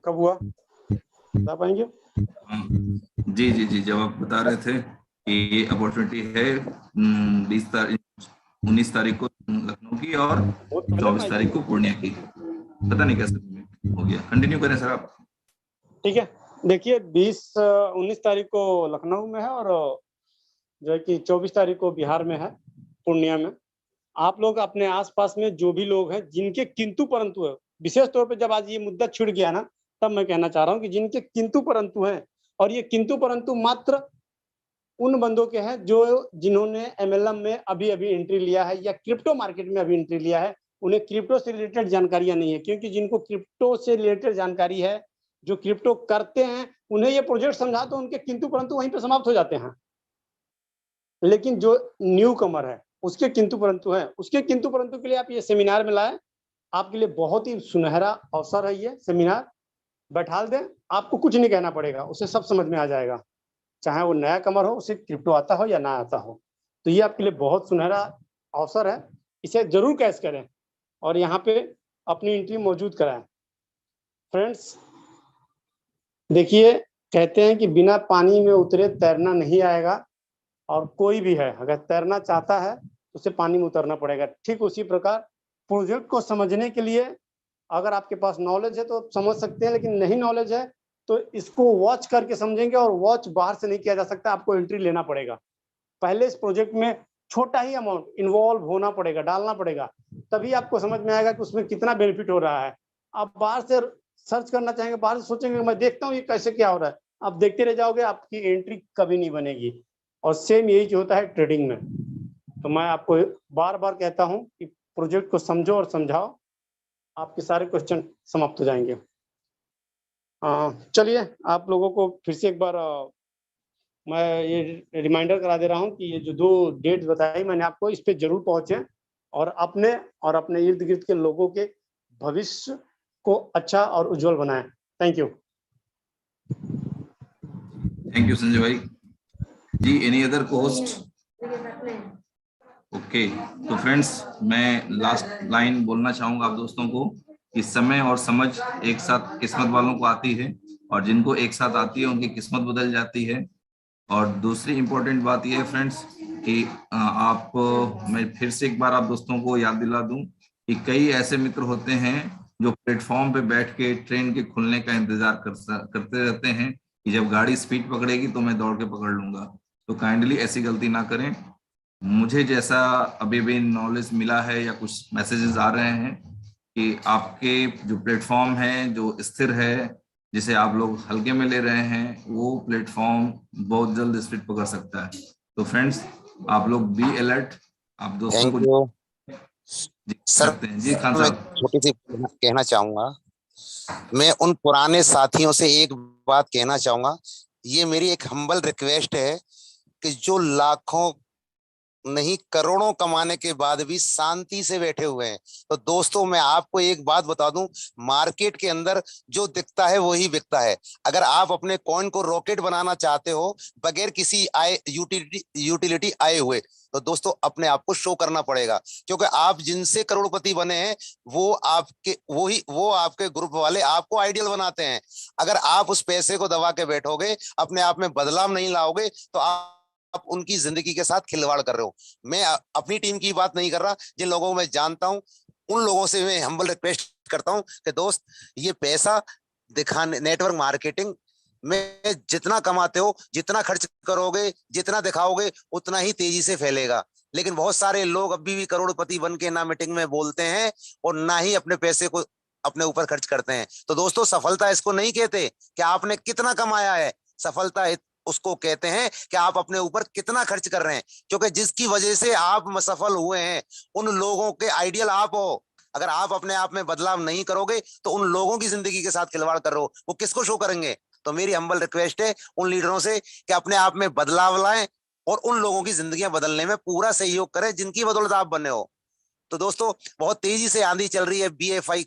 कब हुआ बता पाएंगे? जी जी जी, जब आप बता रहे थे कि ये अपॉर्चुनिटी है 19 तारीख को लखनऊ की और 24 तारीख को पूर्णिया की, पता नहीं कैसे हो गया। कंटिन्यू करें सर आप। ठीक है, देखिए 19 तारीख को लखनऊ में है और जो है कि 24 तारीख को बिहार में है, पूर्णिया में। आप लोग अपने आसपास में जो भी लोग हैं जिनके किंतु परंतु है, विशेष तौर पे जब आज ये मुद्दा छिड़ गया ना, तब मैं कहना चाह रहा हूँ कि जिनके किंतु परंतु हैं, और ये किंतु परंतु मात्र उन बंदों के हैं जो जिन्होंने MLM में अभी अभी एंट्री लिया है या क्रिप्टो मार्केट में अभी एंट्री लिया है। उन्हें क्रिप्टो से रिलेटेड जानकारियां नहीं है, क्योंकि जिनको क्रिप्टो से रिलेटेड जानकारी है, जो क्रिप्टो करते हैं, उन्हें ये प्रोजेक्ट समझा तो उनके किंतु परंतु वहीं पे समाप्त हो जाते हैं। लेकिन जो न्यू कमर है उसके किंतु परंतु है, उसके किंतु परंतु के लिए आप ये सेमिनार में लाए। आपके लिए बहुत ही सुनहरा अवसर है ये सेमिनार। बैठाल दें, आपको कुछ नहीं कहना पड़ेगा, उसे सब समझ में आ जाएगा, चाहे वो नया कमर हो, उसे क्रिप्टो आता हो या ना आता हो। तो ये आपके लिए बहुत सुनहरा अवसर है, इसे जरूर कैच करें और यहाँ पे अपनी एंट्री मौजूद कराएं। फ्रेंड्स देखिए, कहते हैं कि बिना पानी में उतरे तैरना नहीं आएगा, और कोई भी है अगर तैरना चाहता है तो उसे पानी में उतरना पड़ेगा। ठीक उसी प्रकार प्रोजेक्ट को समझने के लिए अगर आपके पास नॉलेज है तो आप समझ सकते हैं, लेकिन नहीं नॉलेज है तो इसको वॉच करके समझेंगे, और वॉच बाहर से नहीं किया जा सकता, आपको एंट्री लेना पड़ेगा। पहले इस प्रोजेक्ट में छोटा ही अमाउंट इन्वॉल्व होना पड़ेगा, डालना पड़ेगा, तभी आपको समझ में आएगा कि उसमें कितना बेनिफिट हो रहा है। आप बाहर से सर्च करना चाहेंगे, बाहर से सोचेंगे मैं देखता हूँ ये कैसे क्या हो रहा है, आप देखते रह जाओगे, आपकी एंट्री कभी नहीं बनेगी। और सेम यही जो होता है ट्रेडिंग में। तो मैं आपको बार बार कहता हूं कि प्रोजेक्ट को समझो और समझाओ, आपके सारे क्वेश्चन समाप्त हो जाएंगे। चलिए आप लोगों को फिर से एक बार मैं ये रिमाइंडर करा दे रहा हूं कि ये जो 2 डेट्स बताई मैंने आपको, इस पे जरूर पहुंचे और अपने इर्द गिर्द के लोगों के भविष्य को अच्छा और उज्जवल बनाएं। Thank you. Thank you Sanjay भाई ji. Any other host? Okay, तो फ्रेंड्स मैं लास्ट लाइन बोलना चाहूंगा आप दोस्तों को कि समय और समझ एक साथ किस्मत वालों को आती है, और जिनको एक साथ आती है उनकी किस्मत बदल जाती है। और दूसरी इंपॉर्टेंट बात यह है फ्रेंड्स कि मैं फिर से एक बार आप दोस्तों को याद दिला दूं कि कई ऐसे मित्र होते हैं जो प्लेटफॉर्म पे बैठ के ट्रेन के खुलने का इंतजार करते रहते हैं कि जब गाड़ी स्पीड पकड़ेगी तो मैं दौड़ के पकड़ लूंगा। तो काइंडली ऐसी गलती ना करें। मुझे जैसा अभी भी नॉलेज मिला है या कुछ मैसेजेस आ रहे हैं कि आपके जो प्लेटफॉर्म है, जो स्थिर है, जिसे आप लोग हल्के में ले रहे हैं, वो प्लेटफॉर्म बहुत जल्द स्पीड पकड़ सकता है। तो फ्रेंड्स आप लोग बी अलर्ट। आप दोस्तों को सर जी खान मैं साहब छोटी सी कहना चाहूंगा। मैं उन पुराने साथियों से एक बात कहना चाहूंगा, ये मेरी एक हम्बल रिक्वेस्ट है कि जो लाखों नहीं करोड़ों कमाने के बाद भी शांति से बैठे हुए हैं, तो दोस्तों मैं आपको एक बात बता दूं, मार्केट के अंदर जो दिखता है वही बिकता है। अगर आप अपने कॉइन को रॉकेट बनाना चाहते हो बगैर किसी यूटिलिटी आए हुए, तो दोस्तों अपने आप को शो करना पड़ेगा, क्योंकि आप जिनसे करोड़पति बने हैं वो आपके ग्रुप वाले आपको आइडियल बनाते हैं। अगर आप उस पैसे को दबा के बैठोगे, अपने आप में बदलाव नहीं लाओगे, तो आप आप उनकी जिंदगी के साथ खिलवाड़ कर रहे हो। मैं अपनी टीम की बात नहीं कर रहा, जिन लोगों को मैं जानता हूं उन लोगों से मैं हम्बल रिक्वेस्ट करता हूं कि दोस्त, ये पैसा दिखाने, नेटवर्क मार्केटिंग में जितना कमाते हो, जितना खर्च करोगे, जितना दिखाओगे, उतना ही तेजी से फैलेगा। लेकिन बहुत सारे लोग अभी भी करोड़पति बन के ना मीटिंग में बोलते हैं और ना ही अपने पैसे को अपने ऊपर खर्च करते हैं। तो दोस्तों, सफलता इसको नहीं कहते कि आपने कितना कमाया है, सफलता उसको कहते हैं कि आप अपने ऊपर कितना खर्च कर रहे हैं। क्योंकि जिसकी वजह से आप सफल हुए हैं, उन लोगों के आइडियल आप हो। अगर आप अपने आप में बदलाव नहीं करोगे तो उन लोगों की जिंदगी के साथ खिलवाड़ कर रहे हो, वो किसको शो करेंगे। तो मेरी हम्बल रिक्वेस्ट है उन लीडरों से कि अपने आप में बदलाव लाएं और उन लोगों की जिंदगियां बदलने में पूरा सहयोग करें जिनकी बदौलत आप बने हो। तो दोस्तों, बहुत तेजी से आंधी चल रही है BFI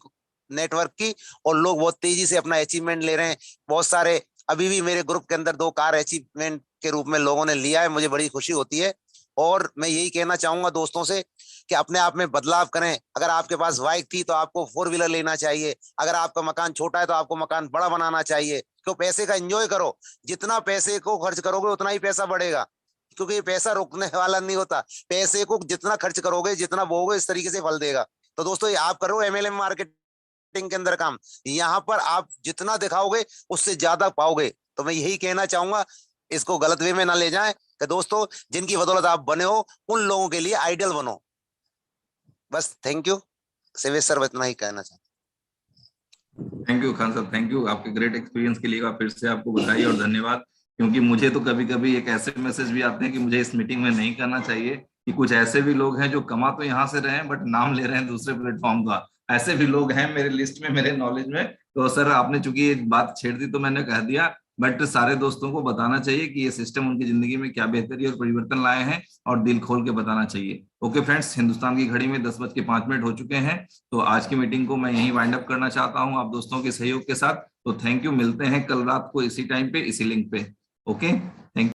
नेटवर्क की और लोग बहुत तेजी से अपना अचीवमेंट ले रहे हैं। बहुत सारे अभी भी मेरे ग्रुप के अंदर 2 कार अचीवमेंट के रूप में लोगों ने लिया है, मुझे बड़ी खुशी होती है। और मैं यही कहना चाहूंगा दोस्तों से कि अपने आप में बदलाव करें। अगर आपके पास बाइक थी तो आपको 4 व्हीलर लेना चाहिए। अगर आपका मकान छोटा है तो आपको मकान बड़ा बनाना चाहिए। क्यों, पैसे का एंजॉय करो। जितना पैसे को खर्च करोगे उतना ही पैसा बढ़ेगा, क्योंकि ये पैसा रुकने वाला नहीं होता। पैसे को जितना खर्च करोगे, जितना बोओगे, इस तरीके से फल देगा। तो दोस्तों, ये आप करो MLM मार्केटिंग के अंदर काम। यहाँ पर आप जितना दिखाओगे उससे ज्यादा पाओगे। तो मैं यही कहना चाहूंगा, इसको गलत वे में ना ले जाएं कि दोस्तों, जिनकी बदौलत आप बने हो उन लोगों के लिए आइडियल बनो। बस, थैंक यू सेवेश सर, इतना ही कहना चाहता हूं। थैंक यू खान साहब, थैंक यू आपके ग्रेट एक्सपीरियंस के लिए। फिर से आपको बधाई और धन्यवाद, क्योंकि मुझे तो कभी कभी एक ऐसे मैसेज भी आते हैं कि मुझे इस मीटिंग में नहीं करना चाहिए, कि कुछ ऐसे भी लोग हैं जो कमा तो यहाँ से रहे हैं बट नाम ले रहे हैं दूसरे प्लेटफॉर्म का। ऐसे भी लोग हैं मेरे लिस्ट में, मेरे नॉलेज में। तो सर, आपने चूंकि एक बात छेड़ दी तो मैंने कह दिया, बट सारे दोस्तों को बताना चाहिए कि ये सिस्टम उनकी जिंदगी में क्या बेहतरी और परिवर्तन लाए हैं, और दिल खोल के बताना चाहिए। ओके फ्रेंड्स, हिंदुस्तान की घड़ी में 10:05 हो चुके हैं। तो आज की मीटिंग को मैं यहीं वाइंड अप करना चाहता हूं आप दोस्तों के सहयोग के साथ। तो थैंक यू, मिलते हैं कल रात को इसी टाइम पे, इसी लिंक पे। ओके।